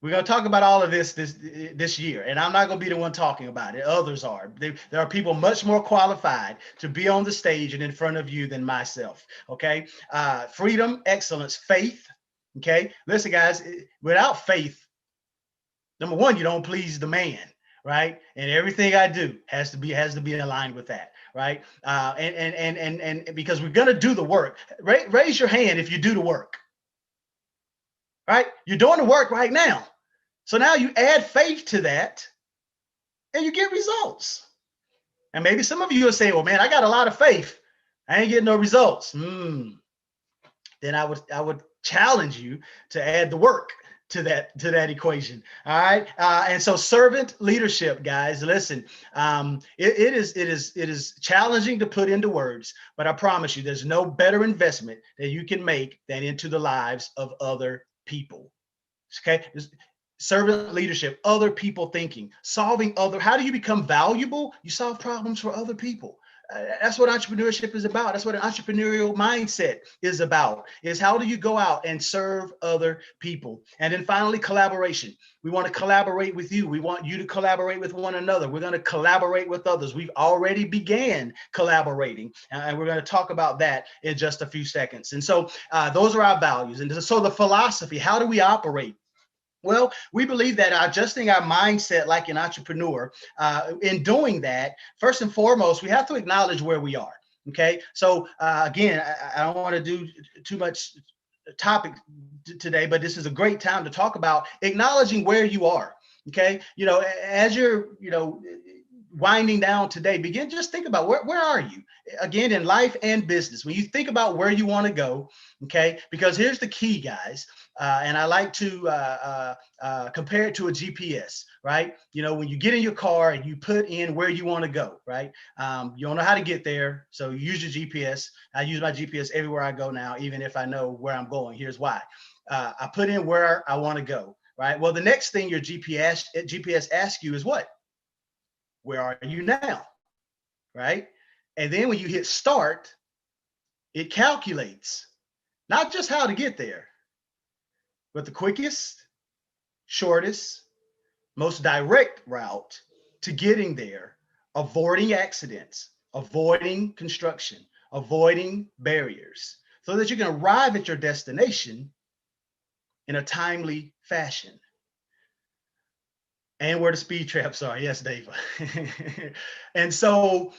We're going to talk about all of this year, and I'm not going to be the one talking about it. Others are. There are people much more qualified to be on the stage and in front of you than myself. Okay, freedom, excellence, faith. Okay, listen, guys. Without faith, number one, you don't please the man, right? And everything I do has to be aligned with that, right? And because we're going to do the work. Raise your hand if you do the work. Right? You're doing the work right now. So now you add faith to that and you get results. And maybe some of you are saying, well, man, I got a lot of faith. I ain't getting no results. Then I would challenge you to add the work to that equation. All right. And so servant leadership, guys, listen, it is challenging to put into words, but I promise you, there's no better investment that you can make than into the lives of other people. Okay. Servant leadership, other people thinking, how do you become valuable? You solve problems for other people. That's what entrepreneurship is about. That's what an entrepreneurial mindset is about, is how do you go out and serve other people? And then finally, collaboration. We want to collaborate with you. We want you to collaborate with one another. We're going to collaborate with others. We've already began collaborating, and we're going to talk about that in just a few seconds. And so those are our values. And so the philosophy, how do we operate? Well, we believe that adjusting our mindset like an entrepreneur, in doing that, first and foremost, we have to acknowledge where we are. Okay. So again, I don't want to do too much topic today, but this is a great time to talk about acknowledging where you are. Okay. As you're, winding down today, just think about where are you, again, in life and business. When you think about where you want to go, okay, because here's the key, guys, and I like to compare it to a GPS, right? When you get in your car and you put in where you want to go, right? You don't know how to get there, so you use your GPS. I use my GPS everywhere I go now, even if I know where I'm going. Here's why. I put in where I want to go, right? Well, the next thing your GPS asks you is what? Where are you now, right? And then when you hit start, it calculates not just how to get there, but the quickest, shortest, most direct route to getting there, avoiding accidents, avoiding construction, avoiding barriers, so that you can arrive at your destination in a timely fashion. And where the speed traps are. Yes, Dave. And so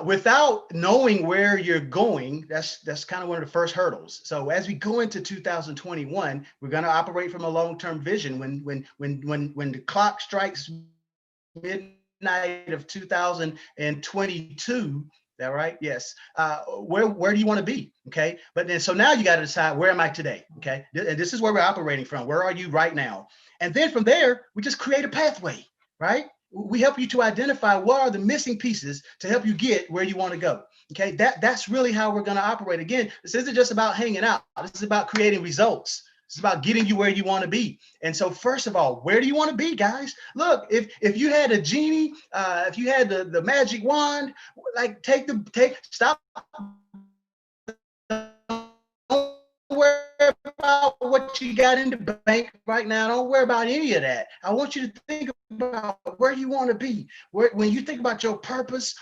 without knowing where you're going, that's kind of one of the first hurdles. So as we go into 2021, we're going to operate from a long-term vision. When the clock strikes midnight of 2022, that right? Yes. Where do you want to be? Okay. But then, so now you got to decide, where am I today? Okay. And this is where we're operating from. Where are you right now? And then from there, we just create a pathway, right? We help you to identify what are the missing pieces to help you get where you want to go. Okay. That's really how we're going to operate. Again, this isn't just about hanging out. This is about creating results. It's about getting you where you want to be. And so first of all, where do you want to be, guys? Look, if you had a genie, if you had the magic wand, like stop. Don't worry about what you got in the bank right now. Don't worry about any of that. I want you to think about where you want to be. When you think about your purpose,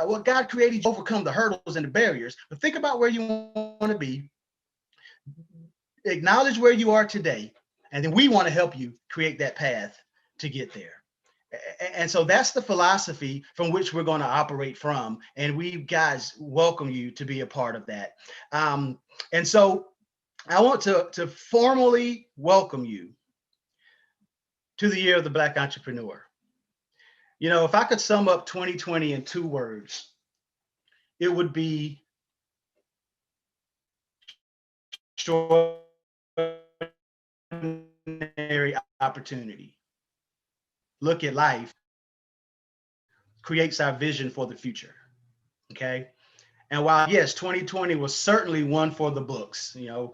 what God created you to overcome the hurdles and the barriers, but think about where you want to be. Acknowledge where you are today, and then we want to help you create that path to get there. And so that's the philosophy from which we're going to operate from, and we guys welcome you to be a part of that. And so I want to formally welcome you to the year of the Black entrepreneur. If I could sum up 2020 in 2 words, it would be extraordinary opportunity. Look at life, creates our vision for the future. Okay. And while, yes, 2020 was certainly one for the books, I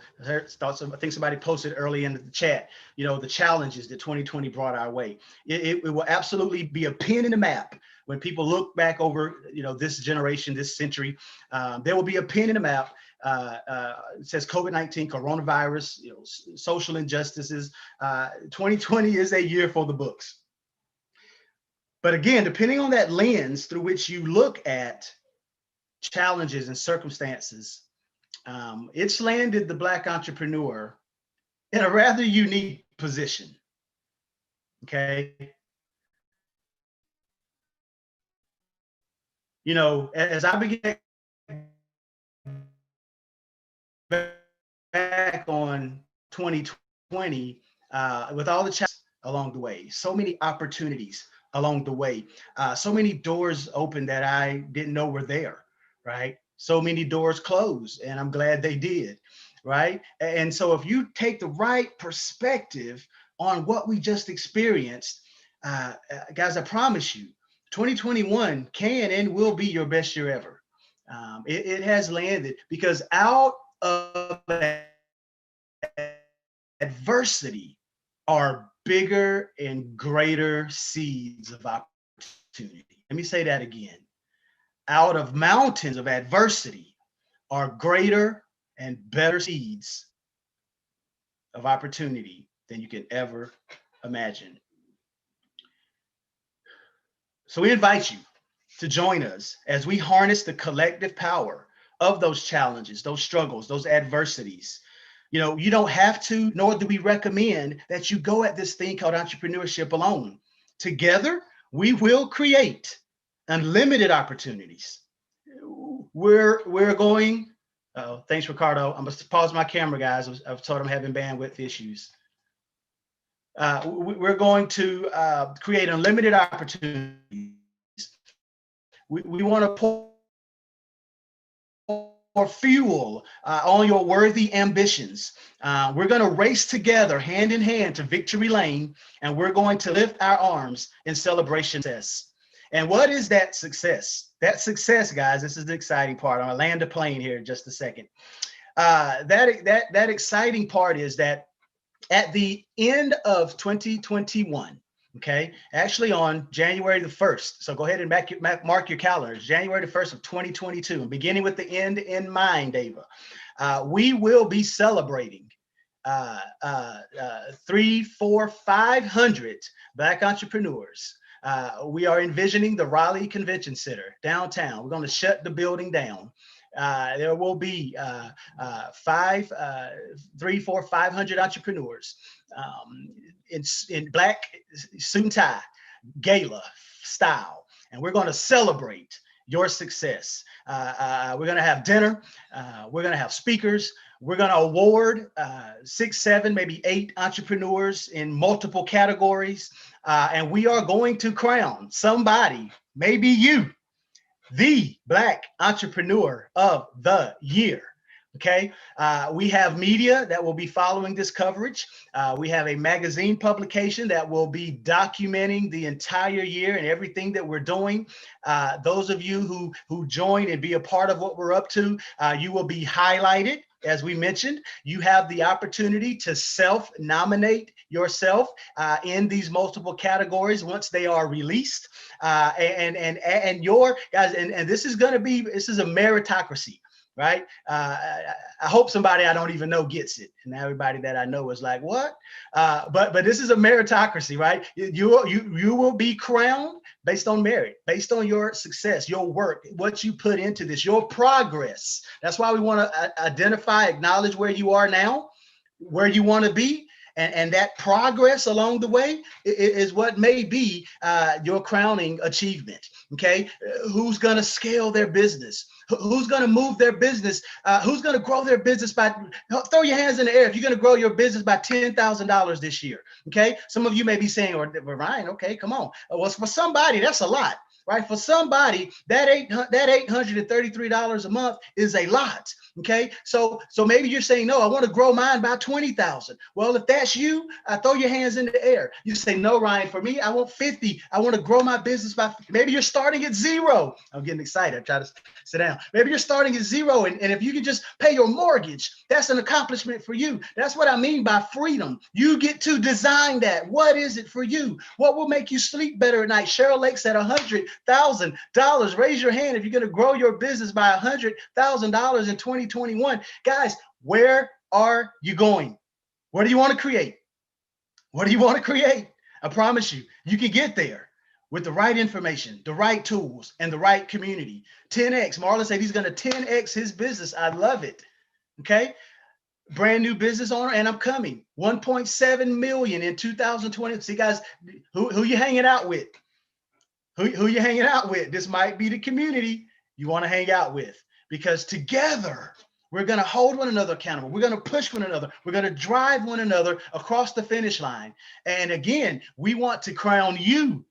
think somebody posted early in the chat, the challenges that 2020 brought our way. It will absolutely be a pin in the map. When people look back over, this generation, this century, there will be a pin in the map It says COVID-19, coronavirus, social injustices. 2020 is a year for the books. But again, depending on that lens through which you look at challenges and circumstances, it's landed the Black entrepreneur in a rather unique position. Okay. As I began back on 2020, with all the challenges along the way, so many opportunities along the way, so many doors open that I didn't know were there, right? So many doors closed, and I'm glad they did, right? And so if you take the right perspective on what we just experienced, guys, I promise you, 2021 can and will be your best year ever. It has landed because out of adversity are bigger and greater seeds of opportunity. Let me say that again. Out of mountains of adversity are greater and better seeds of opportunity than you can ever imagine. So we invite you to join us as we harness the collective power of those challenges, those struggles, those adversities. You don't have to, nor do we recommend that you go at this thing called entrepreneurship alone. Together, we will create unlimited opportunities. We're going, thanks, Ricardo. I'm gonna pause my camera, guys. I've told I'm having bandwidth issues. We're going to create unlimited opportunities. We want to pour fuel on your worthy ambitions. We're going to race together hand in hand to victory lane, and we're going to lift our arms in celebration success. And what is that success? That success, guys, this is the exciting part. I'm going to land a plane here in just a second. That exciting part is that at the end of 2021, okay, actually on January the 1st, so go ahead and mark your calendars, January the 1st of 2022, and beginning with the end in mind, Ava, we will be celebrating 300, 400, 500 Black entrepreneurs. We are envisioning the Raleigh Convention Center downtown. We're going to shut the building down. There will be 300, 400, 500 entrepreneurs in black suit and tie, gala style, and we're going to celebrate your success. We're going to have dinner. We're going to have speakers. We're going to award 6, 7, maybe 8 entrepreneurs in multiple categories, and we are going to crown somebody, maybe you, the Black Entrepreneur of the Year. Okay, we have media that will be following this coverage. We have a magazine publication that will be documenting the entire year and everything that we're doing. Those of you who join and be a part of what we're up to, you will be highlighted. As we mentioned, you have the opportunity to self-nominate yourself in these multiple categories once they are released. And your guys, and this is a meritocracy, right? I hope somebody I don't even know gets it, and everybody that I know is like, what? But this is a meritocracy, right? You will be crowned based on merit, based on your success, your work, what you put into this, your progress. That's why we want to identify, acknowledge where you are now, where you want to be. And that progress along the way is what may be your crowning achievement, okay? Who's gonna scale their business? Who's gonna move their business? Who's gonna grow their business by, throw your hands in the air if you're gonna grow your business by $10,000 this year, okay? Some of you may be saying, well, Ryan, okay, come on. Well, for somebody, that's a lot. Right? For somebody, that $833 a month is a lot. Okay. So maybe you're saying, no, I want to grow mine by 20,000. Well, if that's you, throw your hands in the air. You say, no, Ryan, for me, I want 50. I want to grow my business by, maybe you're starting at 0. I'm getting excited. I try to sit down. Maybe you're starting at 0. And if you can just pay your mortgage, that's an accomplishment for you. That's what I mean by freedom. You get to design that. What is it for you? What will make you sleep better at night? Cheryl Lake said $100,000. Raise your hand if you're going to grow your business by $100,000 in 2020. 2021. Guys, where are you going? What do you want to create? What do you want to create? I promise you, you can get there with the right information, the right tools, and the right community. 10x. Marlon said he's going to 10x his business. I love it. Okay. Brand new business owner, and I'm coming. 1.7 million in 2020. See, guys, who you hanging out with? Who you hanging out with? This might be the community you want to hang out with, because together we're going to hold one another accountable. We're going to push one another. We're going to drive one another across the finish line. And again, we want to crown you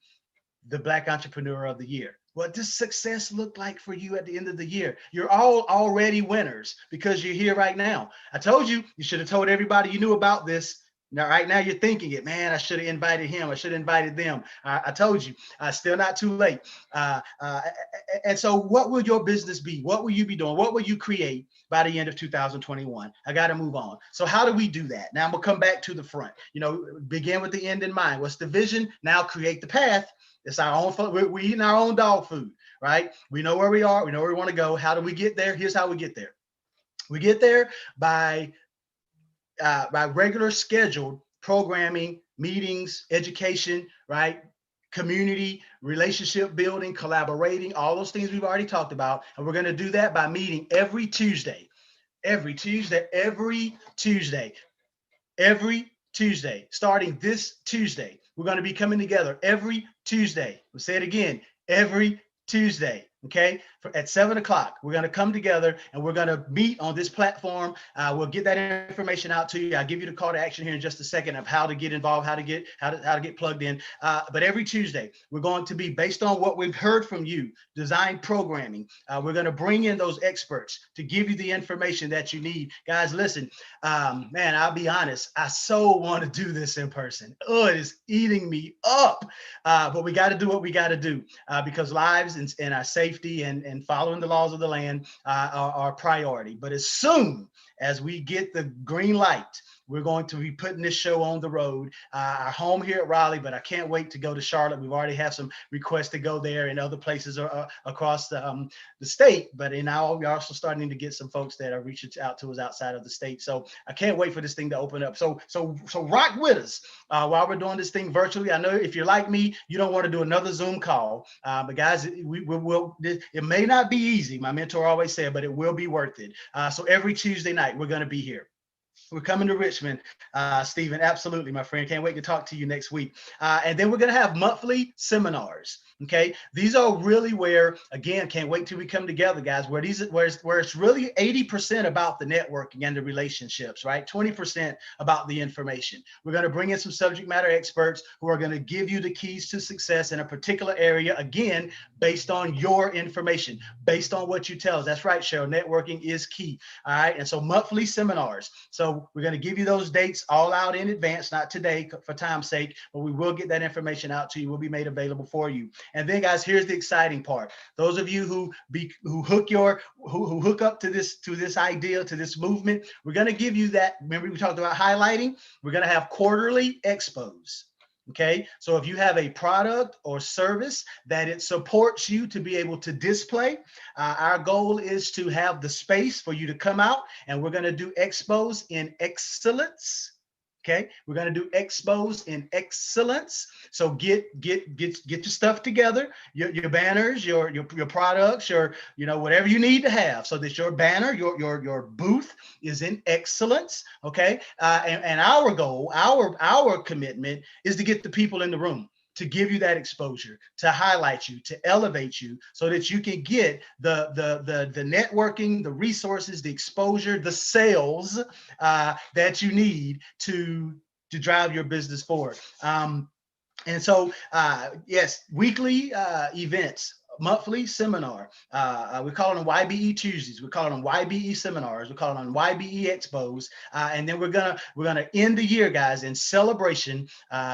the Black Entrepreneur of the Year. What does success look like for you at the end of the year? You're all already winners because you're here right now. I told you, you should have told everybody you knew about this. Now, right now, you're thinking it, man, I should have invited him. I should have invited them. I told you, still not too late. And so what will your business be? What will you be doing? What will you create by the end of 2021? I got to move on. So how do we do that? Now I'm gonna come back to the front, begin with the end in mind. What's the vision? Now create the path. It's our own food. We're eating our own dog food, right? We know where we are. We know where we want to go. How do we get there? Here's how we get there. We get there by regular scheduled programming, meetings, education, right? Community, relationship building, collaborating, all those things we've already talked about. And we're going to do that by meeting every Tuesday, starting this Tuesday. We're going to be coming together every Tuesday. We'll say it again, every Tuesday. Okay, at 7 o'clock, we're going to come together and we're going to meet on this platform. We'll get that information out to you. I'll give you the call to action here in just a second of how to get involved, how to get plugged in. But every Tuesday, we're going to be based on what we've heard from you, design programming. We're going to bring in those experts to give you the information that you need. Guys, listen, man, I'll be honest. I so want to do this in person. Oh, it is eating me up. But we got to do what we got to do because lives and our safety and following the laws of the land are priority. But as soon as we get the green light, we're going to be putting this show on the road. Our home here at Raleigh, but I can't wait to go to Charlotte. We've already had some requests to go there and other places across the state. But now we're also starting to get some folks that are reaching out to us outside of the state. So I can't wait for this thing to open up. So rock with us while we're doing this thing virtually. I know if you're like me, you don't want to do another Zoom call. But guys, it may not be easy. My mentor always said, but it will be worth it. So every Tuesday night, we're going to be here. We're coming to Richmond, Stephen. Absolutely, my friend. Can't wait to talk to you next week. And then we're going to have monthly seminars. Okay, these are really where, again, can't wait till we come together, guys. Where it's really 80% about the networking and the relationships, right? 20% about the information. We're going to bring in some subject matter experts who are going to give you the keys to success in a particular area. Again, based on your information, based on what you tell us. That's right, Cheryl. Networking is key. All right, and so monthly seminars. So we're going to give you those dates all out in advance, not today for time's sake, but we will get that information out to you. Will be made available for you. And then, guys, here's the exciting part. Those of you who hook up to this idea, to this movement, we're going to give you that. Remember, we talked about highlighting. We're going to have quarterly expos. Okay, so if you have a product or service that it supports you to be able to display, our goal is to have the space for you to come out, and we're going to do expos in excellence. Okay, we're going to do expos in excellence. So get your stuff together, your banners, your products, whatever you need to have, so that your banner, your booth is in excellence. Okay, and our goal, our commitment is to get the people in the room, to give you that exposure, to highlight you, to elevate you, so that you can get the networking, the resources, the exposure, the sales that you need to drive your business forward. And so, yes, weekly events. Monthly seminar. We call them YBE Tuesdays. We call them YBE seminars. We call them YBE expos. And then we're gonna end the year, guys, in celebration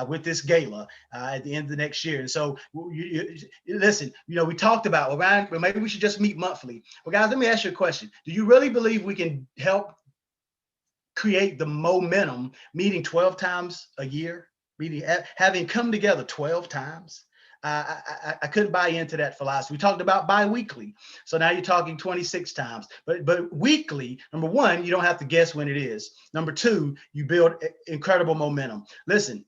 with this gala at the end of the next year. And so, listen, we talked about, well, maybe we should just meet monthly. Well, guys, let me ask you a question. Do you really believe we can help create the momentum meeting 12 times a year? Having come together 12 times? I couldn't buy into that philosophy. We talked about bi-weekly. So now you're talking 26 times. But weekly, number one, you don't have to guess when it is. Number two, you build incredible momentum. Listen,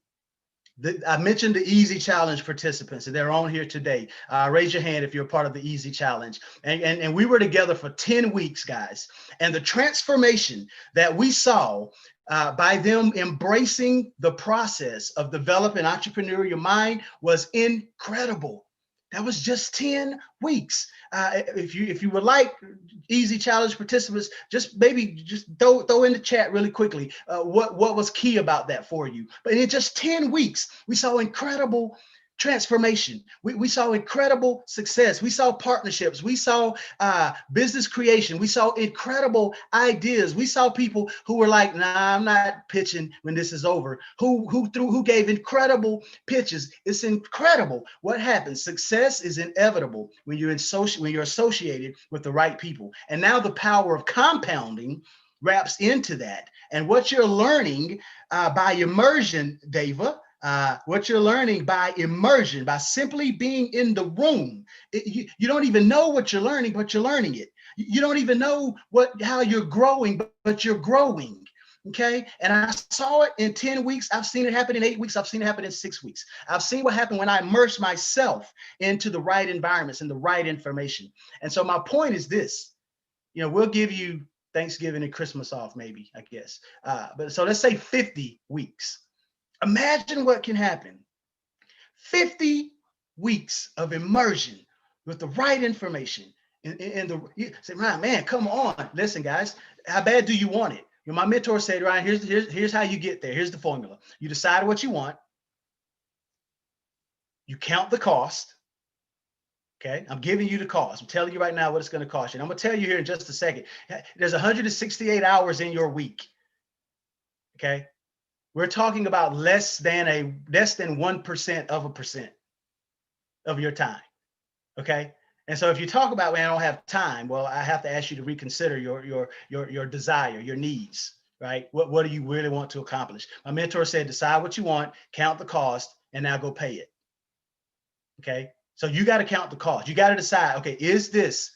I mentioned the Easy Challenge participants, and they're on here today. Raise your hand if you're a part of the Easy Challenge. And we were together for 10 weeks, guys. And the transformation that we saw by them embracing the process of developing entrepreneurial mind was incredible. That was just 10 weeks. If you would like Easy Challenge participants, just throw in the chat really quickly what was key about that for you. But in just 10 weeks, we saw incredible transformation. We saw incredible success. We saw partnerships. We saw business creation. We saw incredible ideas. We saw people who were like, nah, I'm not pitching when this is over. Who gave incredible pitches. It's incredible what happens. Success is inevitable when you're associated with the right people. And now the power of compounding wraps into that. And what you're learning by immersion, Dava, what you're learning by immersion, by simply being in the room. You don't even know what you're learning, but you're learning it. You don't even know how you're growing, but you're growing. Okay. And I saw it in 10 weeks. I've seen it happen in 8 weeks. I've seen it happen in 6 weeks. I've seen what happened when I immerse myself into the right environments and the right information. And so my point is this, we'll give you Thanksgiving and Christmas off, maybe, I guess. But so let's say 50 weeks. Imagine what can happen. 50 weeks of immersion with the right information. You say, Ryan, man, come on. Listen, guys, how bad do you want it? My mentor said, Ryan, here's how you get there. Here's the formula. You decide what you want. You count the cost. Okay, I'm giving you the cost. I'm telling you right now what it's going to cost you. And I'm going to tell you here in just a second. There's 168 hours in your week. Okay. We're talking about less than 1% of a percent of your time. Okay. And so if you talk about, man, I don't have time, well, I have to ask you to reconsider your desire, your needs, right? What do you really want to accomplish? My mentor said, decide what you want, count the cost, and now go pay it. Okay. So you got to count the cost. You got to decide, okay, is this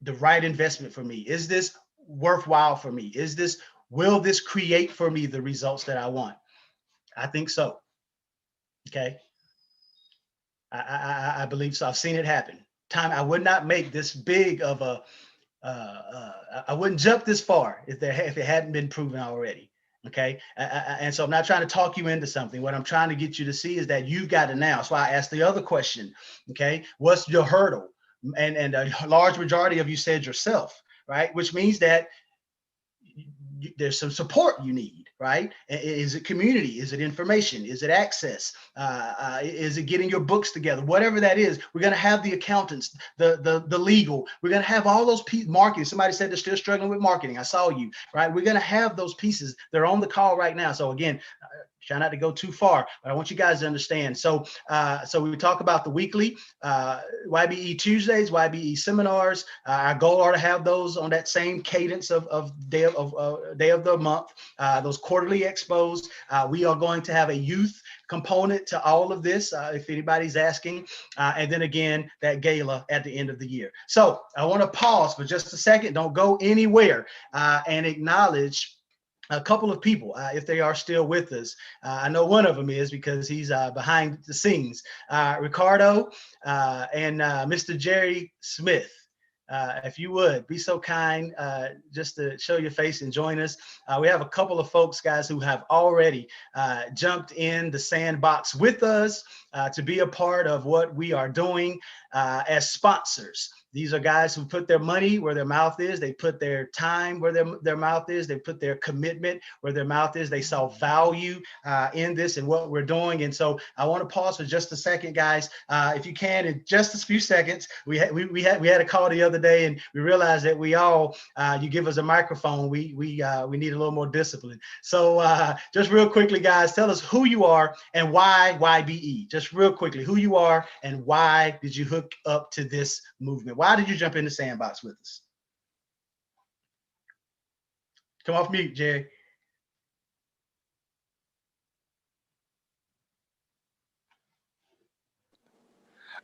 the right investment for me? Is this worthwhile for me? Will this create for me the results that I want? I think so. Okay. I believe so. I've seen it happen. I would not make this big of a, I wouldn't jump this far if it hadn't been proven already. Okay. And so I'm not trying to talk you into something. What I'm trying to get you to see is that you've got to now. That's why I asked the other question. Okay. What's your hurdle? And a large majority of you said yourself, right? Which means that there's some support you need, right? Is it community? Is it information? Is it access? Is it getting your books together? Whatever that is, we're going to have the accountants, the legal. We're going to have all those pieces. Marketing. Somebody said they're still struggling with marketing. I saw you, right? We're going to have those pieces. They're on the call right now. So again, try not to go too far, but I want you guys to understand. So, we talk about the weekly YBE Tuesdays, YBE seminars. Our goal are to have those on that same cadence of day of the month. Those quarterly expos. We are going to have a youth component to all of this, if anybody's asking, and then again that gala at the end of the year. So I want to pause for just a second. Don't go anywhere, and acknowledge a couple of people, if they are still with us. I know one of them is because he's behind the scenes. Ricardo and Mr. Jerry Smith. If you would be so kind, just to show your face and join us. We have a couple of folks, guys, who have already jumped in the sandbox with us to be a part of what we are doing as sponsors. These are guys who put their money where their mouth is. They put their time where their mouth is. They put their commitment where their mouth is. They saw value in this and what we're doing. And so I want to pause for just a second, guys. If you can, in just a few seconds, we had a call the other day, and we realized that you give us a microphone, we need a little more discipline. So just real quickly, guys, tell us who you are and why YBE. Just real quickly, who you are and why did you hook up to this movement? Why did you jump in the sandbox with us? Come off mute, Jerry.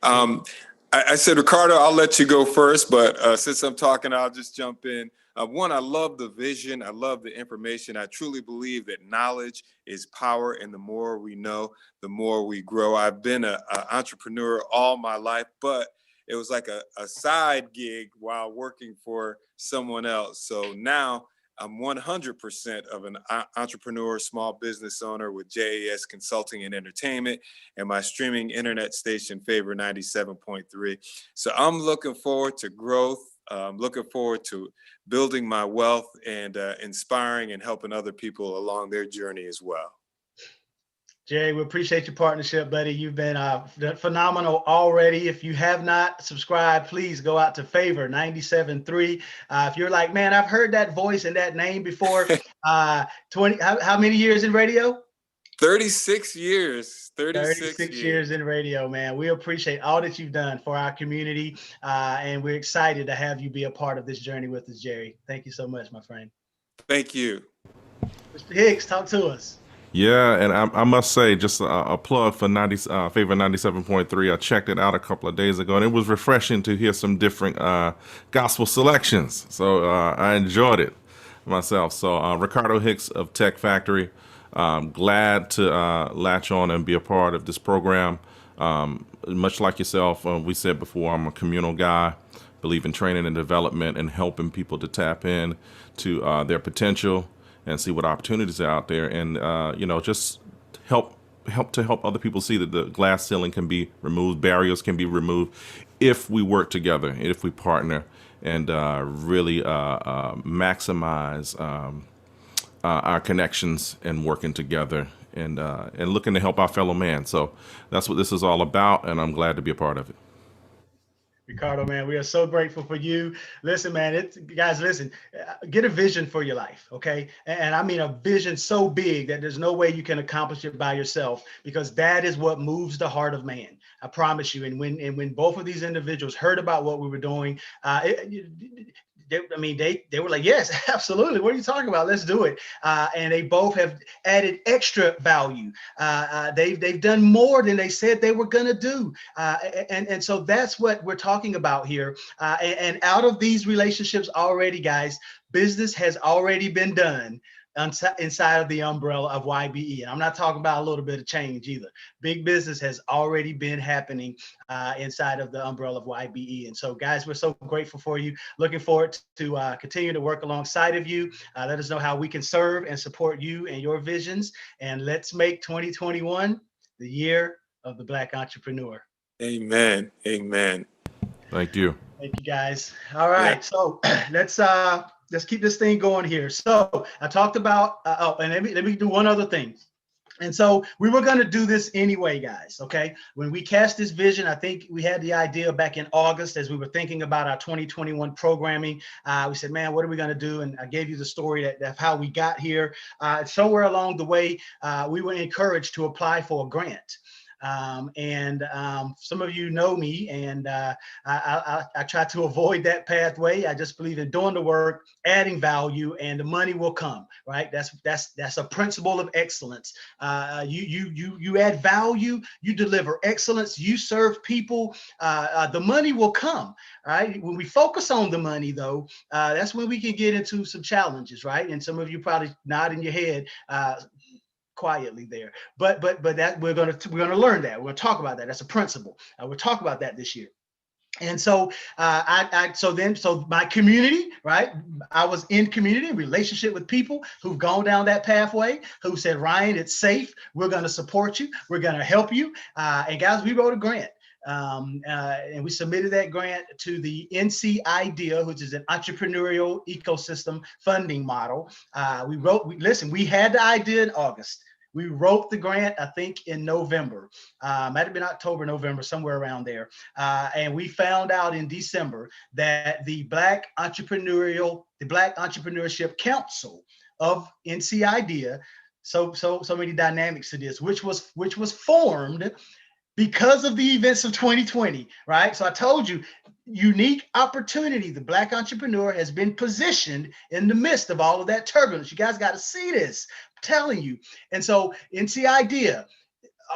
Um, I said, Ricardo, I'll let you go first, but since I'm talking, I'll just jump in. One, I love the vision. I love the information. I truly believe that knowledge is power, and the more we know, the more we grow. I've been an entrepreneur all my life, but it was like a side gig while working for someone else. So now I'm 100% of an entrepreneur, small business owner with JAS Consulting and Entertainment and my streaming internet station, Favor 97.3. So I'm looking forward to growth. I'm looking forward to building my wealth and inspiring and helping other people along their journey as well. Jerry, we appreciate your partnership, buddy. You've been phenomenal already. If you have not subscribed, please go out to Favor 97.3. If you're like, man, I've heard that voice and that name before. 20. How many years in radio? 36 years. 36 years in radio, man. We appreciate all that you've done for our community, and we're excited to have you be a part of this journey with us, Jerry. Thank you so much, my friend. Thank you. Mr. Hicks, talk to us. Yeah, and I must say, just a plug for Favor 97.3. I checked it out a couple of days ago, and it was refreshing to hear some different gospel selections. So I enjoyed it myself. So Ricardo Hicks of Tech Factory, glad to latch on and be a part of this program. Much like yourself, we said before, I'm a communal guy. Believe in training and development and helping people to tap in to their potential and see what opportunities are out there, and just help other people see that the glass ceiling can be removed, barriers can be removed if we work together, if we partner, and really maximize our connections and working together, and looking to help our fellow man. So that's what this is all about, and I'm glad to be a part of it. Ricardo, man, we are so grateful for you. Listen, man, guys, listen, get a vision for your life, okay? And I mean a vision so big that there's no way you can accomplish it by yourself, because that is what moves the heart of man. I promise you. And when both of these individuals heard about what we were doing, they were like, yes, absolutely. What are you talking about? Let's do it. And they both have added extra value. They've done more than they said they were going to do. And so that's what we're talking about here. And out of these relationships already, guys, business has already been done inside of the umbrella of YBE. And I'm not talking about a little bit of change either. Big business has already been happening inside of the umbrella of YBE. And so, guys, we're so grateful for you. Looking forward to continue to work alongside of you. Let us know how we can serve and support you and your visions. And let's make 2021 the year of the Black entrepreneur. Amen. Amen. Thank you. Thank you, guys. All right. Yeah. So let's keep this thing going here. So I talked about, and let me do one other thing. And so we were going to do this anyway, guys. Okay. When we cast this vision, I think we had the idea back in August as we were thinking about our 2021 programming. We said, man, what are we going to do? And I gave you the story of how we got here. Somewhere along the way, we were encouraged to apply for a grant. Some of you know me, and I try to avoid that pathway. I just believe in doing the work, adding value, and the money will come. Right? That's a principle of excellence. You add value, you deliver excellence, you serve people. The money will come. Right? When we focus on the money, though, that's when we can get into some challenges. Right? And some of you probably nodding your head. Quietly there, but that we're gonna learn that. We're gonna talk about that. That's a principle. We'll talk about that this year. And so so my community, right? I was in community relationship with people who've gone down that pathway, who said, Ryan, it's safe. We're going to support you. We're going to help you. And guys, we wrote a grant. And we submitted that grant to the NC IDEA, which is an entrepreneurial ecosystem funding model. We had the idea in August. We wrote the grant, I think, in November. Might have been October, November, somewhere around there. And we found out in December that the Black Entrepreneurship Council of NC IDEA, so many dynamics to this, which was formed because of the events of 2020, right? So I told you, unique opportunity. The Black entrepreneur has been positioned in the midst of all of that turbulence. You guys got to see this, I'm telling you. And so NC IDEA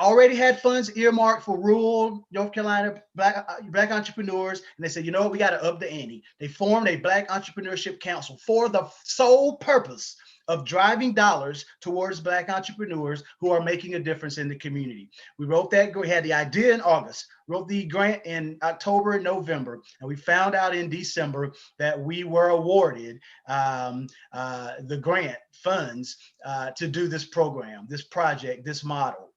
already had funds earmarked for rural North Carolina black entrepreneurs, and they said, you know what, we got to up the ante. They formed a Black Entrepreneurship Council for the sole purpose of driving dollars towards Black entrepreneurs who are making a difference in the community. We wrote that, we had the idea in August, wrote the grant in October and November, and we found out in December that we were awarded the grant funds to do this program, this project, this model.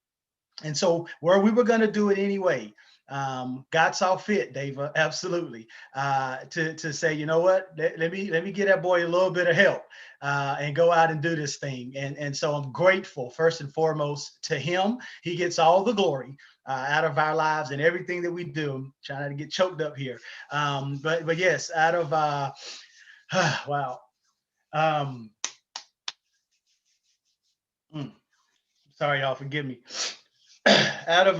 And so where we were going to do it anyway, God saw fit, Dave, absolutely, to say, you know what, let me get that boy a little bit of help and go out and do this thing. And so I'm grateful, first and foremost, to him. He gets all the glory out of our lives and everything that we do. I'm trying not to get choked up here. But yes, out of, wow. Sorry, y'all, forgive me. Out of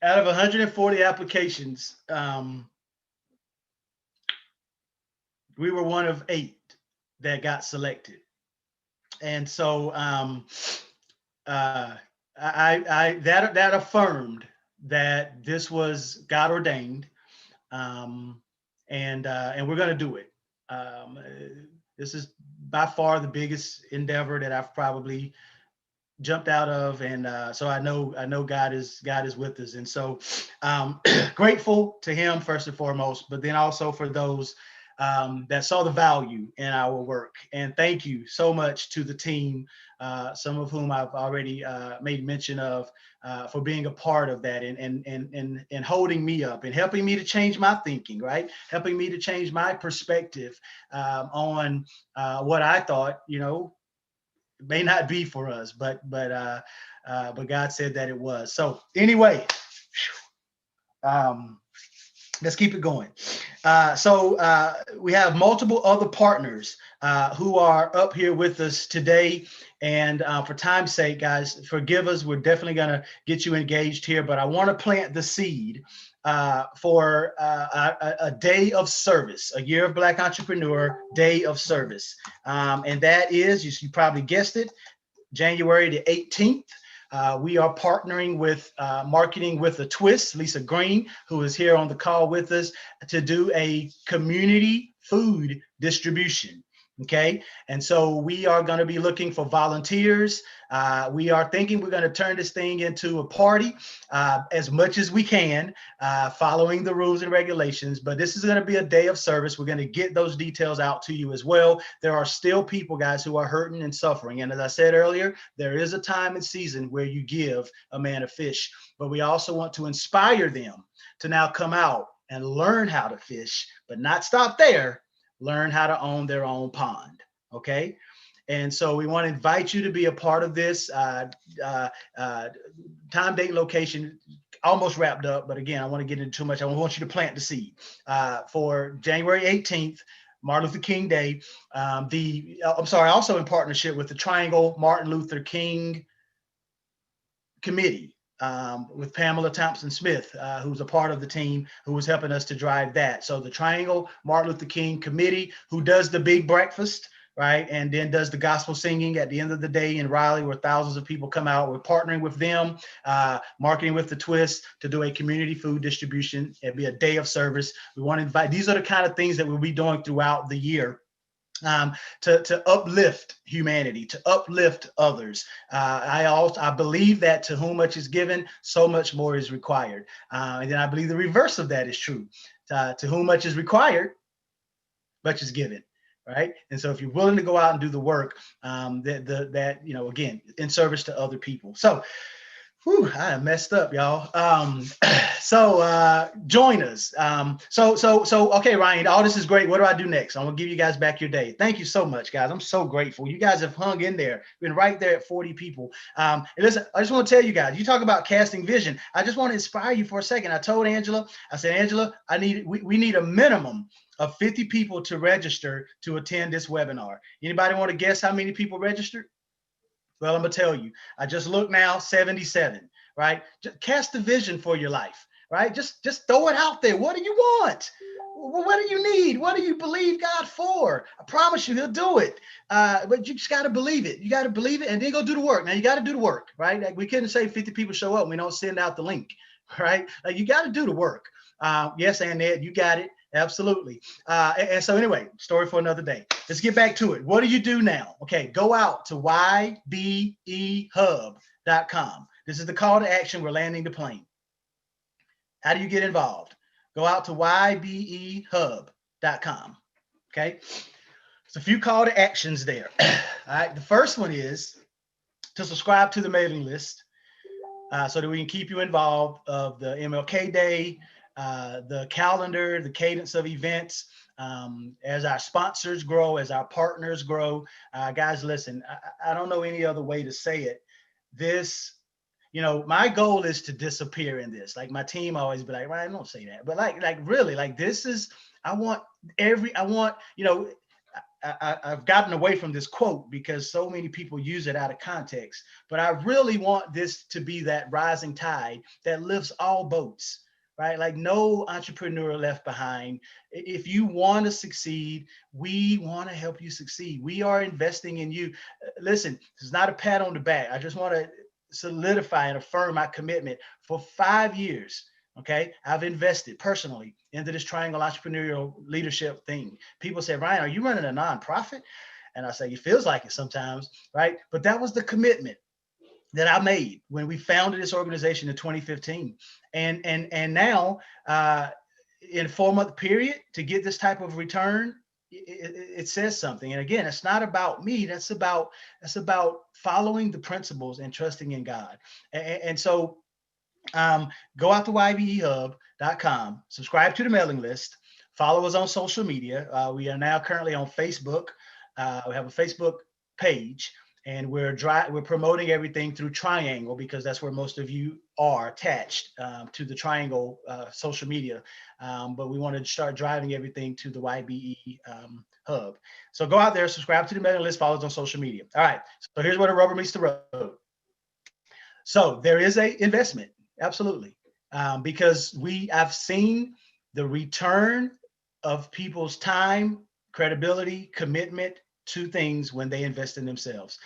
140 applications, we were one of 8 that got selected. And so that affirmed that this was God ordained, and we're going to do it. This is by far the biggest endeavor that I've probably jumped out of, and so I know God is with us, and so grateful to him first and foremost, but then also for those that saw the value in our work. And thank you so much to the team, some of whom I've already made mention of, for being a part of that and holding me up and helping me to change my thinking, right? Helping me to change my perspective on what I thought, you know, may not be for us, but God said that it was. So anyway, let's keep it going. So we have multiple other partners who are up here with us today. And for time's sake, guys, forgive us. We're definitely going to get you engaged here, but I want to plant the seed for a day of service, a Year of Black Entrepreneur Day of Service. And that is, you probably guessed it, January the 18th. We are partnering with Marketing with a Twist, Lisa Green, who is here on the call with us, to do a community food distribution. Okay, and so we are going to be looking for volunteers. We are thinking we're going to turn this thing into a party as much as we can, following the rules and regulations. But this is going to be a day of service. We're going to get those details out to you as well. There are still people, guys, who are hurting and suffering. And as I said earlier, there is a time and season where you give a man a fish. But we also want to inspire them to now come out and learn how to fish, but not stop there. Learn how to own their own pond, okay? And so we want to invite you to be a part of this. Time, date, location, almost wrapped up, but again, I want to get into too much. I want you to plant the seed for January 18th, Martin Luther King Day. Also in partnership with the Triangle Martin Luther King Committee. With Pamela Thompson Smith, who's a part of the team who was helping us to drive that. So the Triangle Martin Luther King Committee, who does the big breakfast, right? And then does the gospel singing at the end of the day in Raleigh, where thousands of people come out. We're partnering with them, Marketing with the Twist, to do a community food distribution. It'll be a day of service. We want to invite, these are the kind of things that we'll be doing throughout the year. To uplift humanity, to uplift others. I believe that to whom much is given, so much more is required. And then I believe the reverse of that is true. To whom much is required, much is given. Right. And so if you're willing to go out and do the work, that you know, again, in service to other people. So I messed up, y'all. So join us. So okay, Ryan, all this is great. What do I do next? I'm gonna give you guys back your day. Thank you so much, guys. I'm so grateful. You guys have hung in there, been right there at 40 people. And listen, I just want to tell you guys, you talk about casting vision. I just want to inspire you for a second. I told Angela, I said, Angela, we need a minimum of 50 people to register to attend this webinar. Anybody want to guess how many people registered? Well, I'm gonna tell you, I just looked now, 77, right? Just cast the vision for your life, right? Just throw it out there. What do you want? What do you need? What do you believe God for? I promise you, he'll do it. But you just got to believe it. You got to believe it and then go do the work. Now you got to do the work, right? Like we couldn't say 50 people show up and we don't send out the link, right? Like you got to do the work. Yes, Annette, you got it. Absolutely. And so anyway, story for another day. Let's get back to it. What do you do now? Okay, go out to ybehub.com. This is the call to action. We're landing the plane. How do you get involved? Go out to ybehub.com. Okay. There's a few call to actions there. All right. The first one is to subscribe to the mailing list so that we can keep you involved of the MLK Day, the calendar, the cadence of events. As our sponsors grow, as our partners grow, guys, listen, I don't know any other way to say it. This, my goal is to disappear in this. Like my team always be like, Ryan, don't say that. But like really, like this is, I've gotten away from this quote because so many people use it out of context, but I really want this to be that rising tide that lifts all boats, right? Like no entrepreneur left behind. If you want to succeed, we want to help you succeed. We are investing in you. Listen, this is not a pat on the back. I just want to solidify and affirm my commitment. For 5 years, okay, I've invested personally into this triangle entrepreneurial leadership thing. People say, Ryan, are you running a nonprofit? And I say, it feels like it sometimes, right? But that was the commitment that I made when we founded this organization in 2015. And now in a 4-month period to get this type of return, it says something. And again, it's not about me. That's about following the principles and trusting in God. And so go out to ybehub.com, subscribe to the mailing list, follow us on social media. We are now currently on Facebook. We have a Facebook page, and we're promoting everything through Triangle because that's where most of you are attached to the Triangle social media. But we want to start driving everything to the YBE hub. So go out there, subscribe to the mailing list, follow us on social media. All right. So here's where the rubber meets the road. So there is a investment, absolutely, because I've seen the return of people's time, credibility, commitment to things when they invest in themselves.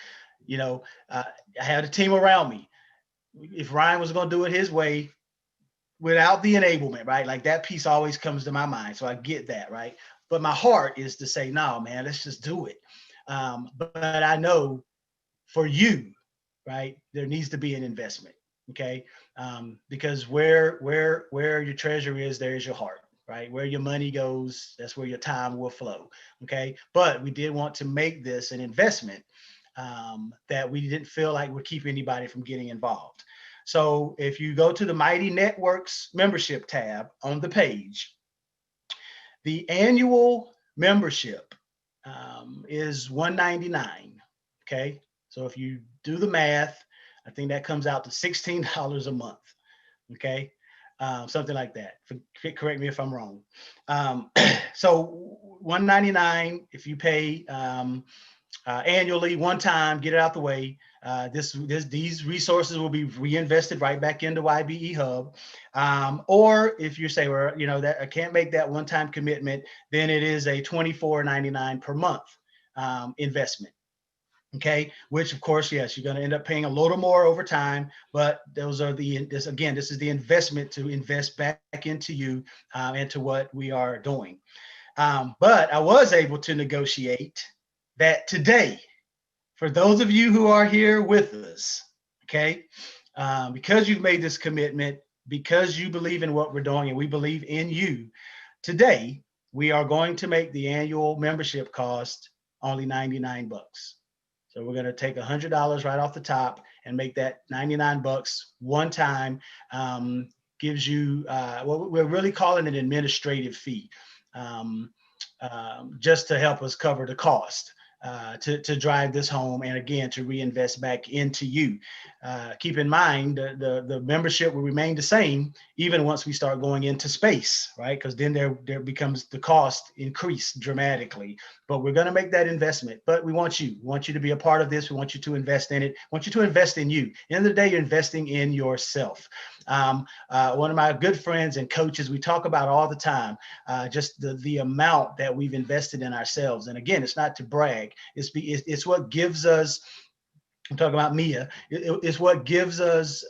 I had a team around me. If Ryan was going to do it his way without the enablement, right? Like that piece always comes to my mind. So I get that, right? But my heart is to say, no, man, let's just do it. But I know for you, right, there needs to be an investment, okay? Because where your treasure is, there is your heart. Right? Where your money goes, that's where your time will flow. Okay. But we did want to make this an investment that we didn't feel like would keep anybody from getting involved. So if you go to the Mighty Networks membership tab on the page, the annual membership is $199. Okay. So if you do the math, I think that comes out to $16 a month. Okay. Something like that. Correct me if I'm wrong. So $199 if you pay annually, one time, get it out the way. These resources will be reinvested right back into YBE Hub. Or if you say, well, that I can't make that one-time commitment, then it is a $24.99 per month investment. Okay, which of course, yes, you're going to end up paying a little more over time, but this is the investment to invest back into you and to what we are doing. But I was able to negotiate that today for those of you who are here with us, okay, because you've made this commitment, because you believe in what we're doing and we believe in you, today we are going to make the annual membership cost only $99. So we're going to take $100 right off the top and make that $99 one time. Gives you what we're really calling an administrative fee, just to help us cover the cost to drive this home, and again to reinvest back into you. Keep in mind the membership will remain the same even once we start going into space, right? Because then there becomes the cost increase dramatically. But we're going to make that investment. But we want you to be a part of this. We want you to invest in it. We want you to invest in you. At the end of the day, you're investing in yourself. One of my good friends and coaches, we talk about all the time, just the amount that we've invested in ourselves. And again, it's not to brag. It's what gives us, I'm talking about Mia, it's what gives us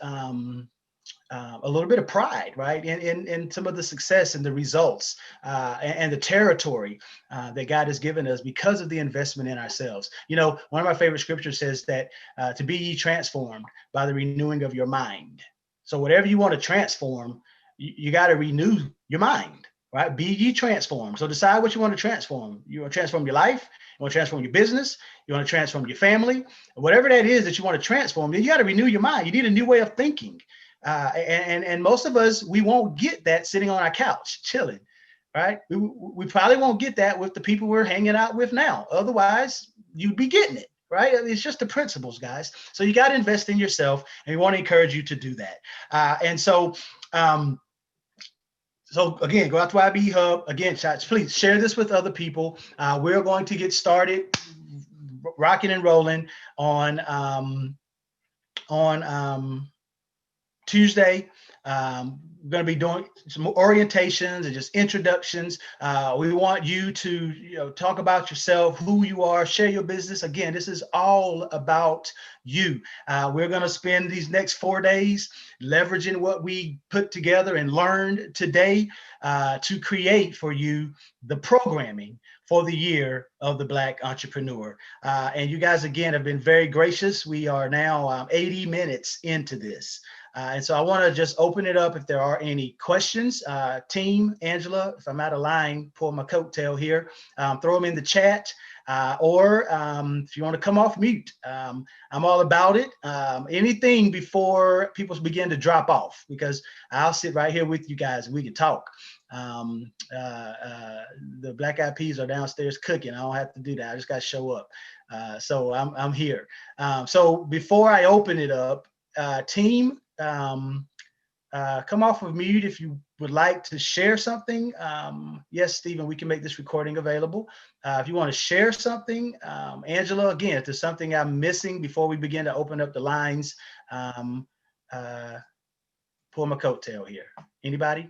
a little bit of pride, right? In some of the success and the results and the territory that God has given us because of the investment in ourselves. You know, one of my favorite scriptures says that to be ye transformed by the renewing of your mind. So whatever you want to transform, you got to renew your mind, right? Be ye transformed. So decide what you want to transform. You want to transform your life. You want to transform your business. You want to transform your family. Whatever that is that you want to transform, then you got to renew your mind. You need a new way of thinking. And most of us, we won't get that sitting on our couch, chilling, right? We probably won't get that with the people we're hanging out with now. Otherwise, you'd be getting it, right? It's just the principles, guys. So you got to invest in yourself, and we want to encourage you to do that. So again, go out to IB Hub. Again, please share this with other people. We're going to get started rocking and rolling on Tuesday. We're going to be doing some orientations and just introductions. We want you to, talk about yourself, who you are, share your business. Again, this is all about you. We're going to spend these next 4 days leveraging what we put together and learned today to create for you the programming for the year of the Black Entrepreneur. And you guys, again, have been very gracious. We are now 80 minutes into this. And so I want to just open it up if there are any questions. Team, Angela, if I'm out of line, pull my coattail here, throw them in the chat. Or if you want to come off mute, I'm all about it. Anything before people begin to drop off, because I'll sit right here with you guys and we can talk. The Black Eyed Peas are downstairs cooking. I don't have to do that. I just got to show up. So I'm here. So before I open it up, team, come off of mute if you would like to share something. Yes, Stephen, we can make this recording available. If you want to share something, Angela, again, if there's something I'm missing before we begin to open up the lines, pull my coattail here. Anybody?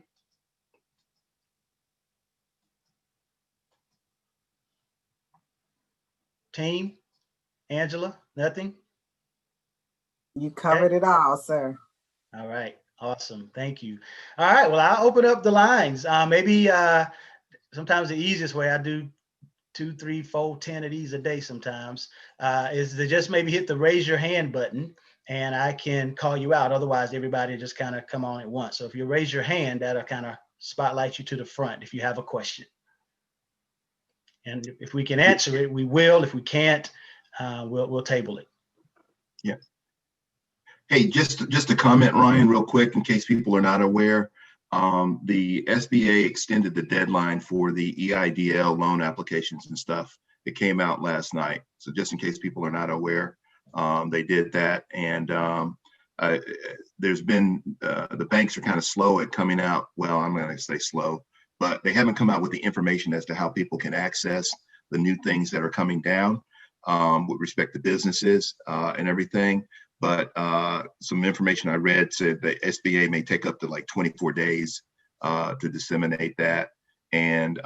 Team, Angela, nothing? You covered it all, sir. All right. Awesome. Thank you. All right. Well, I'll open up the lines. Maybe sometimes the easiest way, I do 2, 3, 4, 10 of these a day sometimes, is to just maybe hit the raise your hand button and I can call you out. Otherwise, everybody just kind of come on at once. So if you raise your hand, that'll kind of spotlight you to the front if you have a question. And if we can answer it, we will. If we can't, we'll table it. Yeah. Hey, just a comment, Ryan, real quick, in case people are not aware. The SBA extended the deadline for the EIDL loan applications and stuff. It came out last night. So just in case people are not aware, they did that. And there's been, the banks are kind of slow at coming out. Well, I'm going to say slow, but they haven't come out with the information as to how people can access the new things that are coming down with respect to businesses and everything. But some information I read said the SBA may take up to like 24 days to disseminate that. And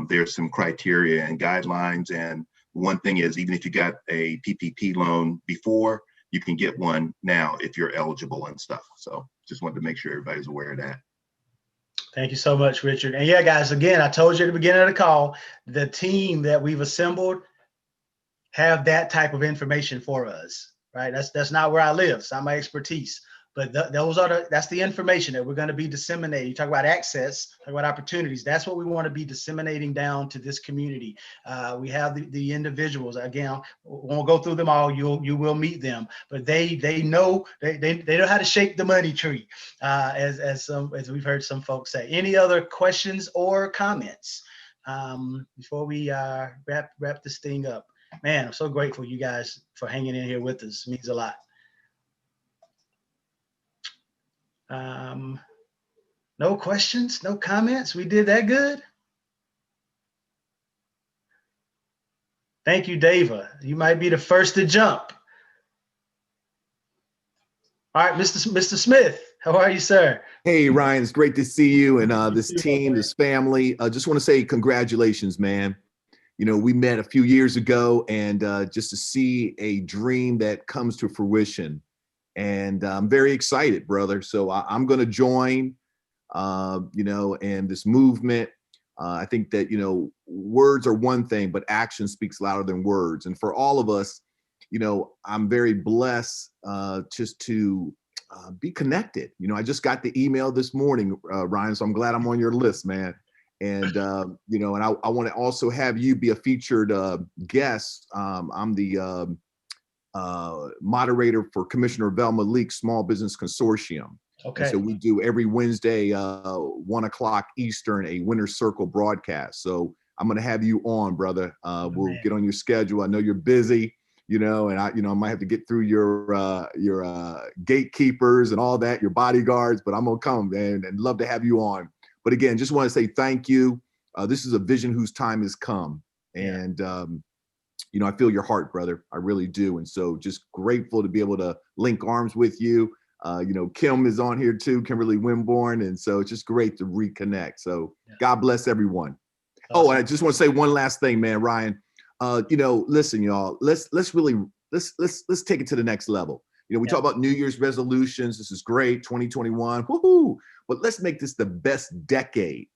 there's some criteria and guidelines. And one thing is, even if you got a PPP loan before, you can get one now if you're eligible and stuff. So just wanted to make sure everybody's aware of that. Thank you so much, Richard. And yeah, guys, again, I told you at the beginning of the call, the team that we've assembled have that type of information for us, right? That's not where I live. It's not my expertise, but that's the information that we're going to be disseminating. You talk about access, talk about opportunities. That's what we want to be disseminating down to this community. We have the individuals. Again, we won't go through them all. You will meet them, but they know how to shake the money tree, as we've heard some folks say. Any other questions or comments before we wrap this thing up? Man, I'm so grateful you guys for hanging in here with us. It means a lot. No questions, no comments. We did that good. Thank you, Dava. You might be the first to jump. All right, Mr. Smith, How are you, sir? Hey, Ryan, it's great to see you and this too, my team, friend. this family. I just want to say congratulations, man. You know, we met a few years ago, and just to see a dream that comes to fruition. And I'm very excited, brother. So I'm going to join, you know, and this movement. I think that, you know, words are one thing, but action speaks louder than words. And for all of us, you know, I'm very blessed just to be connected. You know, I just got the email this morning, Ryan, so I'm glad I'm on your list, man. And, you know, and I want to also have you be a featured guest. I'm the moderator for Commissioner Velma Leak's Small Business Consortium. Okay. And so we do every Wednesday, 1 o'clock Eastern, a Winner's Circle broadcast. So I'm going to have you on, brother. We'll man. get on your schedule. I know you're busy, you know, and I might have to get through your gatekeepers and all that, your bodyguards, but I'm going to come, man, and love to have you on. But again, just want to say thank you. This is a vision whose time has come. And, you know, I feel your heart, brother. I really do. And so just grateful to be able to link arms with you. You know, Kim is on here too, Kimberly Wimborne. And so it's just great to reconnect. So God bless everyone. Awesome. Oh, and I just want to say one last thing, man, Ryan. You know, listen, y'all, let's take it to the next level. You know, we talk about New Year's resolutions. This is great, 2021, woohoo! But let's make this the best decade.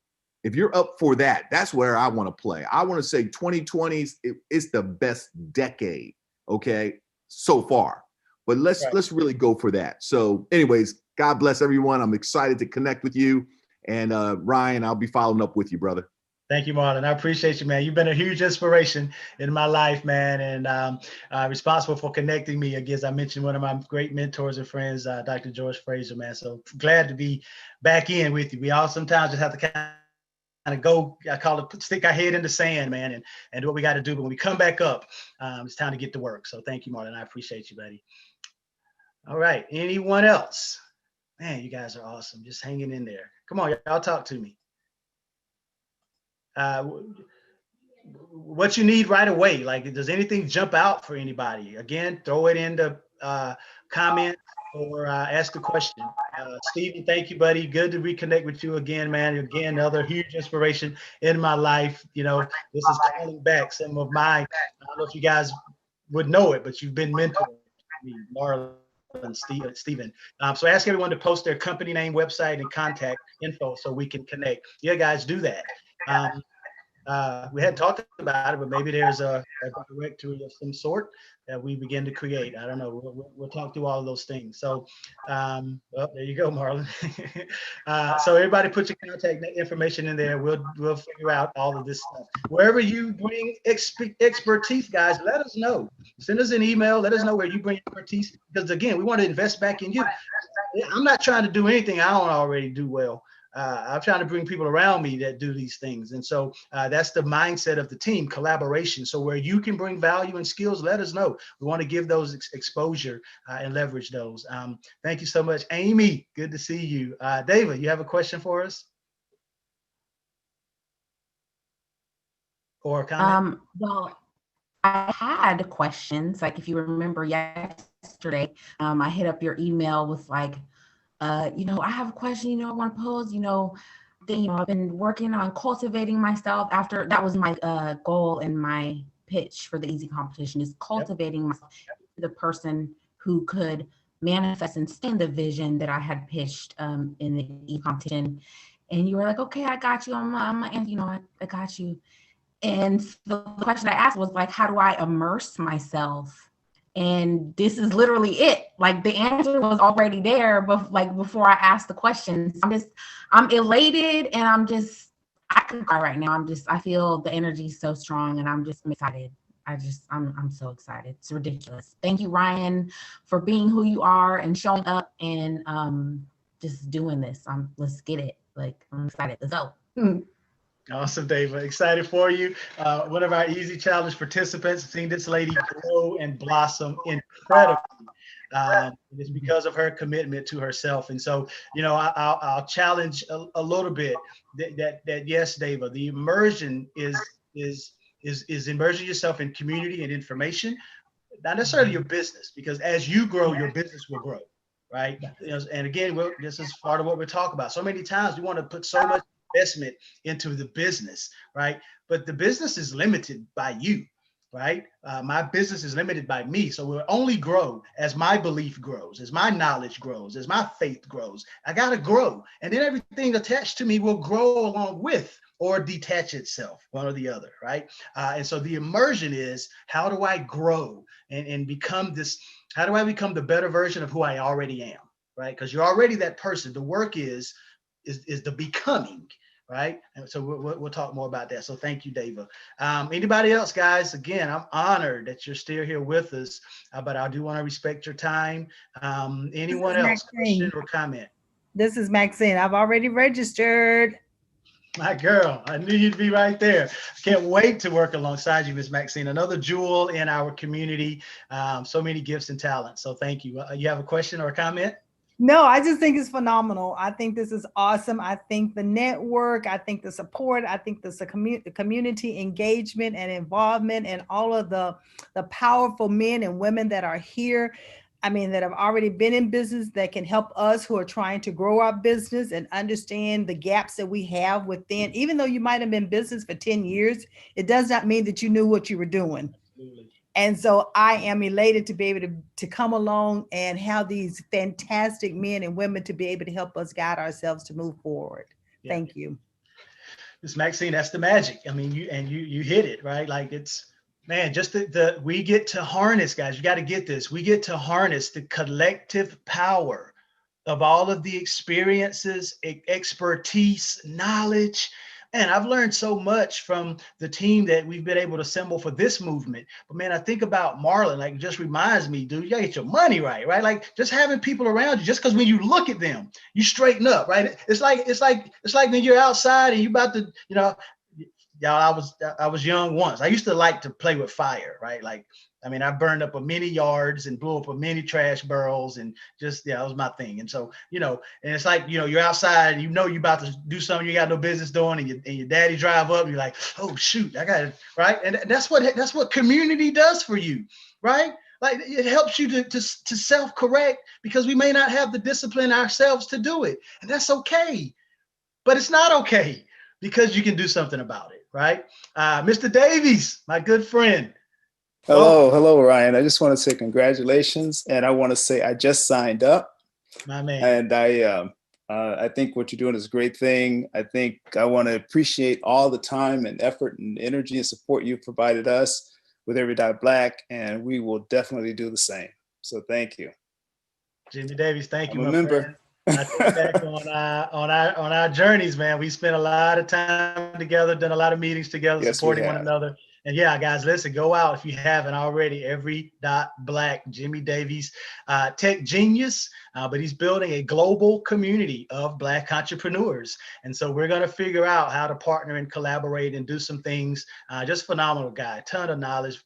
If you're up for that, that's where I want to play. I want to say 2020s is the best decade, okay, so far. But let's really go for that. So, anyways, God bless everyone. I'm excited to connect with you, and Ryan, I'll be following up with you, brother. Thank you, Marlon. I appreciate you, man. You've been a huge inspiration in my life, man, and responsible for connecting me. Again, as I mentioned, one of my great mentors and friends, Dr. George Fraser, man. So glad to be back in with you. We all sometimes just have to kind of go, I call it, stick our head in the sand, man, and do what we got to do. But when we come back up, it's time to get to work. So thank you, Marlon. I appreciate you, buddy. All right. Anyone else? Man, you guys are awesome. Just hanging in there. Come on, y'all talk to me. What you need right away. Like, does anything jump out for anybody? Again, throw it in the comment or ask the question. Stephen, thank you, buddy. Good to reconnect with you again, man. Again, another huge inspiration in my life. You know, this is calling back some of my, I don't know if you guys would know it, but you've been mentoring me, Marlon and Stephen. So ask everyone to post their company name, website, and contact info so we can connect. Yeah, guys, do that. We hadn't talked about it, but maybe there's a directory of some sort that we begin to create. I don't know. We'll talk through all of those things. So, well, there you go, Marlon. So everybody put your contact information in there. We'll figure out all of this stuff. Wherever you bring expertise, guys, let us know. Send us an email. Let us know where you bring expertise. Because again, we want to invest back in you. I'm not trying to do anything I don't already do well. I'm trying to bring people around me that do these things. And so that's the mindset of the team, collaboration. So where you can bring value and skills, let us know. We want to give those exposure and leverage those. Thank you so much. Amy, good to see you. David, you have a question for us? Or a comment? Well, I had questions. Like, if you remember yesterday, I hit up your email with like, you know, I have a question, I want to pose, I've been working on cultivating myself after, that was my goal in my pitch for the Easy competition, is cultivating myself to the person who could manifest and stay in the vision that I had pitched in the Easy competition. And you were like, okay, I got you. I got you. And the question I asked was like, how do I immerse myself? And this is literally it. Like, the answer was already there, but like before I asked the questions, I'm elated, and I could cry right now. I feel the energy so strong, and I'm excited. I'm so excited. It's ridiculous. Thank you, Ryan, for being who you are and showing up and just doing this. Let's get it. Like, I'm excited. Let's go. Awesome, David. Excited for you. One of our Easy Challenge participants, seen this lady grow and blossom incredibly. It's because of her commitment to herself. And so, I'll challenge a little bit that yes, David, the immersion is immersing yourself in community and information, not necessarily your business, because as you grow, your business will grow. right? You know, and again, this is part of what we're talking about. So many times we want to put so much investment into the business, right? But the business is limited by you, right? My business is limited by me. So we'll only grow as my belief grows, as my knowledge grows, as my faith grows. I got to grow. And then everything attached to me will grow along with or detach itself, one or the other, right? And so the immersion is, how do I grow and become this? How do I become the better version of who I already am, right? Because you're already that person. The work is the becoming, right? And so we'll talk more about that. So thank you, Dava. Anybody else, guys? Again, I'm honored that you're still here with us, but I do want to respect your time. Anyone else, question or comment? This is Maxine. I've already registered. My girl, I knew you'd be right there. I can't wait to work alongside you, Ms. Maxine. Another jewel in our community. So many gifts and talents. So thank you. You have a question or a comment? No, I just think it's phenomenal. I think this is awesome. I think the network, I think the support, I think the community engagement and involvement and all of the powerful men and women that are here, I mean, that have already been in business, that can help us who are trying to grow our business and understand the gaps that we have within. Even though you might have been in business for 10 years, it does not mean that you knew what you were doing. Absolutely. And so I am elated to be able to come along and have these fantastic men and women to be able to help us guide ourselves to move forward. Yeah. Thank you. Ms. Maxine, that's the magic. I mean, you hit it, right? Like it's, man, just we get to harness, guys, you got to get this. We get to harness the collective power of all of the experiences, expertise, knowledge. And I've learned so much from the team that we've been able to assemble for this movement. But man, I think about Marlon, like, it just reminds me, dude, you gotta get your money right, right? Like just having people around you, just because when you look at them, you straighten up, right? It's like when you're outside and you about to, you know, y'all, I was young once. I used to like to play with fire, right? Like, I mean, I burned up a many yards and blew up a many trash barrels and just, yeah, that was my thing. And so, you know, and it's like, you know, you're outside and you know you're about to do something you got no business doing, and your daddy drive up and you're like, oh shoot, I got it, right? And that's what community does for you, right? Like it helps you to self-correct, because we may not have the discipline ourselves to do it. And that's okay. But it's not okay, because you can do something about it, right? Mr. Davies, my good friend. Hello, Ryan. I just want to say congratulations, and I want to say I just signed up. My man. And I think what you're doing is a great thing. I think I want to appreciate all the time and effort and energy and support you've provided us with Every Dot Black, and we will definitely do the same. So thank you. Jimmy Davies, thank you, I'm a my member. friend. I think back on our journeys, man. We spent a lot of time together, done a lot of meetings together, Yes, supporting we one have. another. And yeah, guys, listen, go out if you haven't already. Every Dot Black, Jimmy Davies, tech genius, but he's building a global community of Black entrepreneurs. And so we're going to figure out how to partner and collaborate and do some things. Just phenomenal guy, ton of knowledge.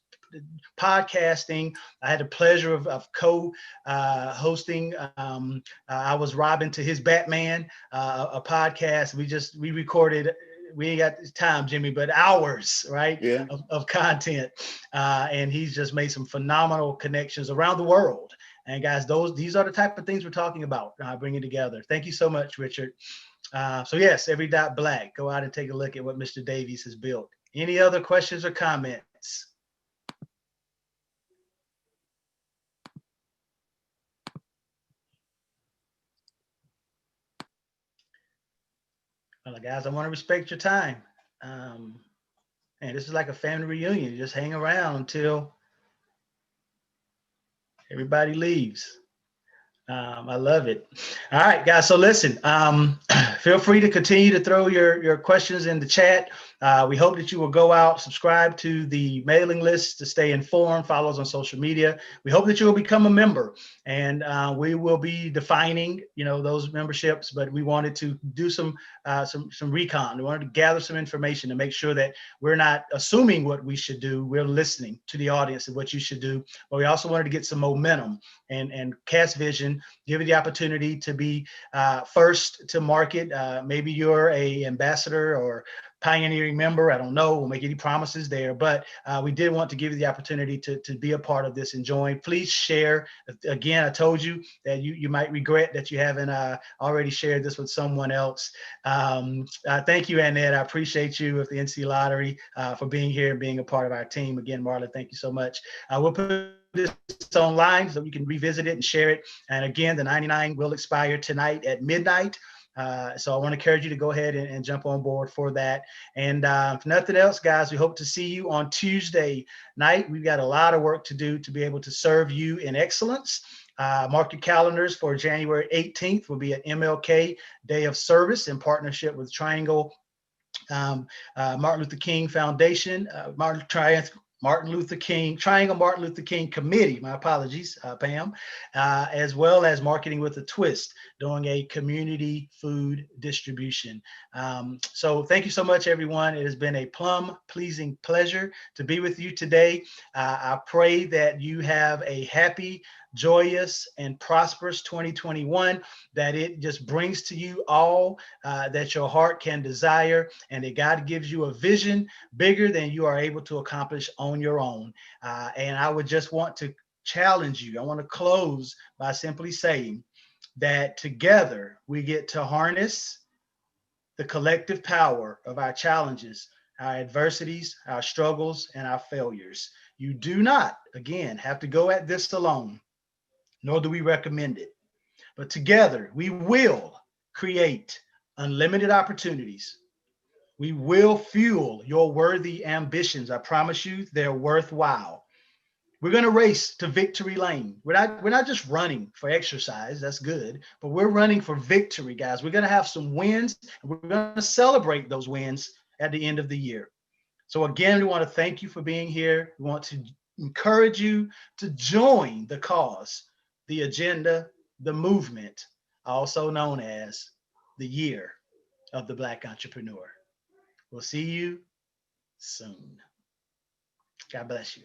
Podcasting. I had the pleasure of co-hosting. I was Robin to his Batman, a podcast. We recorded. We ain't got time, Jimmy, but hours, right? Yeah. Of content. And he's just made some phenomenal connections around the world. And guys, these are the type of things we're talking about, bringing together. Thank you so much, Richard. So yes, Every Dot Black. Go out and take a look at what Mr. Davies has built. Any other questions or comments? Well, guys, I want to respect your time. And this is like a family reunion. You just hang around until everybody leaves. I love it. All right, guys. So listen, feel free to continue to throw your questions in the chat. We hope that you will go out, subscribe to the mailing list to stay informed, follow us on social media. We hope that you will become a member, and we will be defining, those memberships, but we wanted to do some recon. We wanted to gather some information to make sure that we're not assuming what we should do. We're listening to the audience of what you should do, but we also wanted to get some momentum and cast vision vision, give you the opportunity to be first to market. Maybe you're a ambassador or pioneering member. I don't know. We'll make any promises there, but we did want to give you the opportunity to be a part of this and join. Please share. Again, I told you that you might regret that you haven't already shared this with someone else. Thank you, Annette. I appreciate you with the NC Lottery for being here and being a part of our team. Again, Marla, thank you so much. We'll put this online so you can revisit it and share it. And again, the 99 will expire tonight at midnight. So I want to encourage you to go ahead and jump on board for that. And if nothing else, guys, we hope to see you on Tuesday night. We've got a lot of work to do to be able to serve you in excellence. Mark your calendars for January 18th. We'll be at MLK Day of Service in partnership with Triangle Martin Luther King Foundation, Triangle Martin Luther King Committee, my apologies, Pam, as well as Marketing with a Twist, doing a community food distribution. So thank you so much, everyone. It has been a plum-pleasing pleasure to be with you today. I pray that you have a happy, joyous, and prosperous 2021, that it just brings to you all that your heart can desire, and that God gives you a vision bigger than you are able to accomplish on your own. And I would just want to challenge you. I want to close by simply saying that together we get to harness the collective power of our challenges, our adversities, our struggles, and our failures. You do not, again, have to go at this alone, nor do we recommend it. But together, we will create unlimited opportunities. We will fuel your worthy ambitions. I promise you, they're worthwhile. We're going to race to victory lane. We're not just running for exercise. That's good, but we're running for victory, guys. We're going to have some wins, and we're going to celebrate those wins at the end of the year. So again, we want to thank you for being here. We want to encourage you to join the cause, the agenda, the movement, also known as the Year of the Black Entrepreneur. We'll see you soon. God bless you.